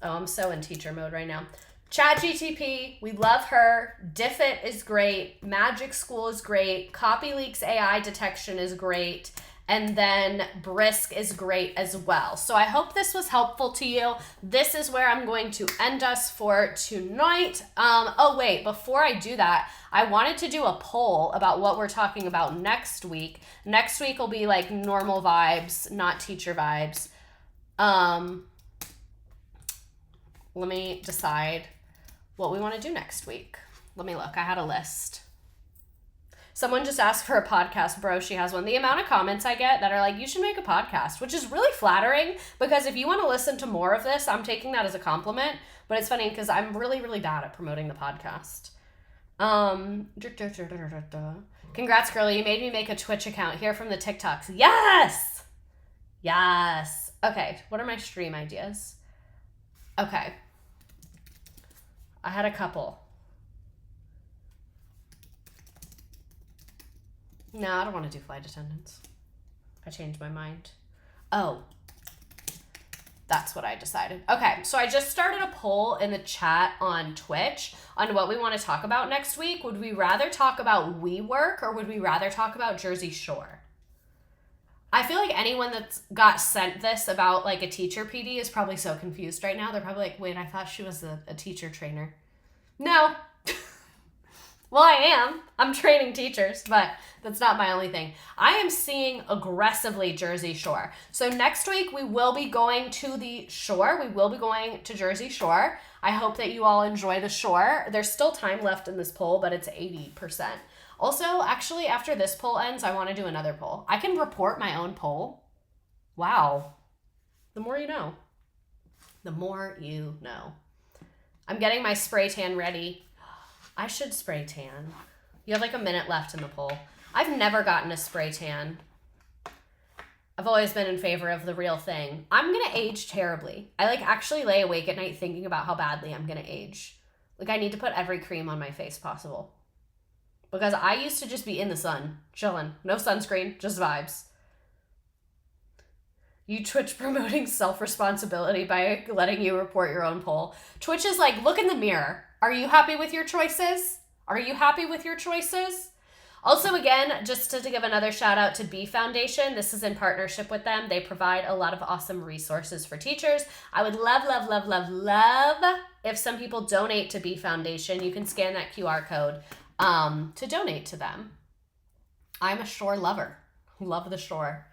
Oh, I'm so in teacher mode right now. ChatGTP, we love her. Diffit is great. Magic School is great. CopyLeaks AI detection is great. And then Brisk is great as well. So I hope this was helpful to you. This is where I'm going to end us for tonight. Oh wait, before I do that, I wanted to do a poll about what we're talking about next week. Next week will be like normal vibes, not teacher vibes. Let me decide what we want to do next week. Let me look. I had a list. Someone just asked for a podcast, bro. She has one. The amount of comments I get that are like, you should make a podcast, which is really flattering because if you want to listen to more of this, I'm taking that as a compliment. But it's funny because I'm really, really bad at promoting the podcast. Congrats, girlie. You made me make a Twitch account. Here from the TikToks. Yes! Yes. Okay. What are my stream ideas? Okay. I had a couple. No, I don't want to do flight attendants. I changed my mind. Oh, that's what I decided. Okay, so I just started a poll in the chat on Twitch on what we want to talk about next week. Would we rather talk about WeWork or would we rather talk about Jersey Shore? I feel like anyone that's got sent this about like a teacher PD is probably so confused right now. They're probably like, wait, I thought she was a teacher trainer. No. Well, I am. I'm training teachers, but that's not my only thing. I am seeing aggressively Jersey Shore. So next week we will be going to the shore. We will be going to Jersey Shore. I hope that you all enjoy the shore. There's still time left in this poll, but it's 80%. Also, actually, after this poll ends, I want to do another poll. I can report my own poll. Wow. The more you know. The more you know. I'm getting my spray tan ready. I should spray tan. You have like a minute left in the poll. I've never gotten a spray tan. I've always been in favor of the real thing. I'm going to age terribly. I like actually lay awake at night thinking about how badly I'm going to age. Like I need to put every cream on my face possible. Because I used to just be in the sun, chilling. No sunscreen, just vibes. You Twitch promoting self-responsibility by letting you report your own poll. Twitch is like, look in the mirror. Are you happy with your choices? Are you happy with your choices? Also, again, just to give another shout out to B Foundation. This is in partnership with them. They provide a lot of awesome resources for teachers. I would love, love, love, love, love if some people donate to B Foundation. You can scan that QR code to donate to them. I'm a shore lover. Love the shore.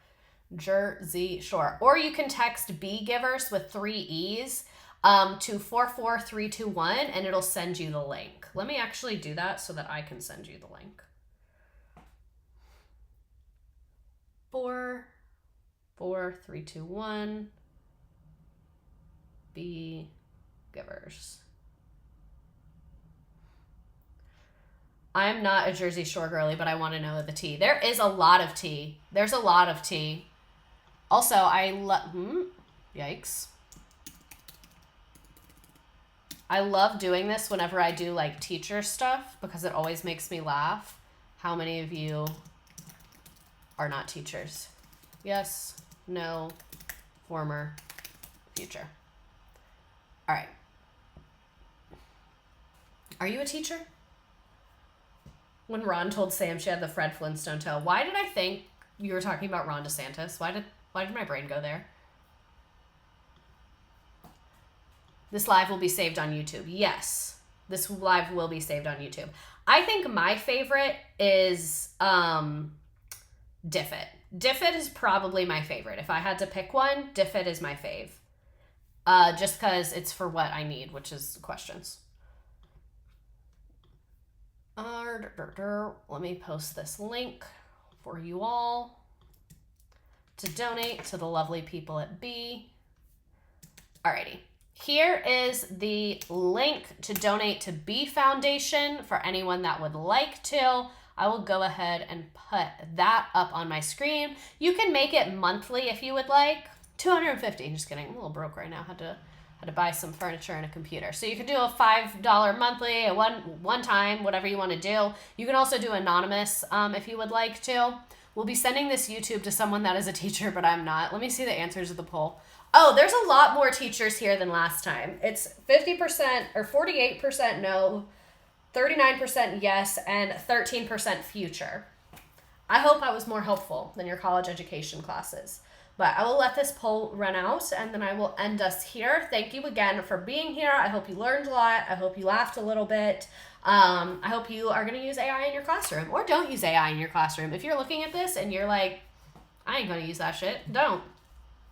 Jersey Shore. Or you can text B Givers with 3 E's to 44321 and it'll send you the link. Let me actually do that so that I can send you the link. 44321 B Givers. I'm not a Jersey Shore girly, but I want to know the tea. There is a lot of tea. There's a lot of tea. Also, I love... yikes. I love doing this whenever I do, like, teacher stuff because it always makes me laugh. How many of you are not teachers? Yes, no, former, future. All right. Are you a teacher? When Ron told Sam she had the Fred Flintstone toe, why did I think you were talking about Ron DeSantis? Why did my brain go there? This live will be saved on YouTube. Yes, this live will be saved on YouTube. I think my favorite is Diffit. Diffit is probably my favorite. If I had to pick one, Diffit is my fave. Just because it's for what I need, which is questions. Let me post this link for you all to donate to the lovely people at B. Alrighty. Here is the link to donate to B Foundation for anyone that would like to. I will go ahead and put that up on my screen. You can make it monthly if you would like. $250. Just kidding. I'm a little broke right now. Had to buy some furniture and a computer. So you can do a $5 monthly, a one time, whatever you want to do. You can also do anonymous if you would like to. We'll be sending this YouTube to someone that is a teacher, but I'm not. Let me see the answers of the poll. Oh, there's a lot more teachers here than last time. It's 50% or 48% no, 39% yes, and 13% future. I hope I was more helpful than your college education classes. But I will let this poll run out, and then I will end us here. Thank you again for being here. I hope you learned a lot. I hope you laughed a little bit. I hope you are going to use AI in your classroom, or don't use AI in your classroom. If you're looking at this and you're like, I ain't going to use that shit, don't.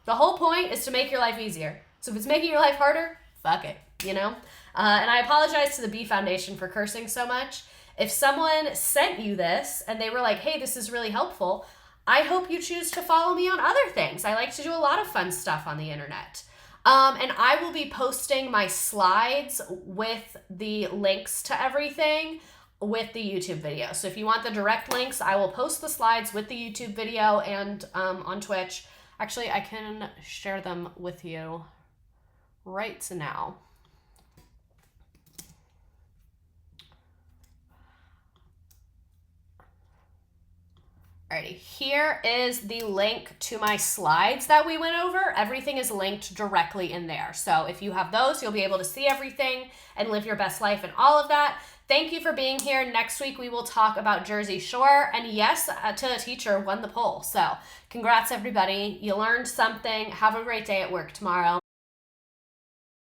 The whole point is to make your life easier. So if it's making your life harder, fuck it, you know? And I apologize to the B Foundation for cursing so much. If someone sent you this and they were like, hey, this is really helpful, I hope you choose to follow me on other things. I like to do a lot of fun stuff on the internet. And I will be posting my slides with the links to everything with the YouTube video. So if you want the direct links, I will post the slides with the YouTube video and on Twitch. Actually, I can share them with you right now. Alrighty, here is the link to my slides that we went over. Everything is linked directly in there. So if you have those, you'll be able to see everything and live your best life and all of that. Thank you for being here. Next week, we will talk about Jersey Shore. And yes, To a Teacher won the poll. So congrats, everybody. You learned something. Have a great day at work tomorrow.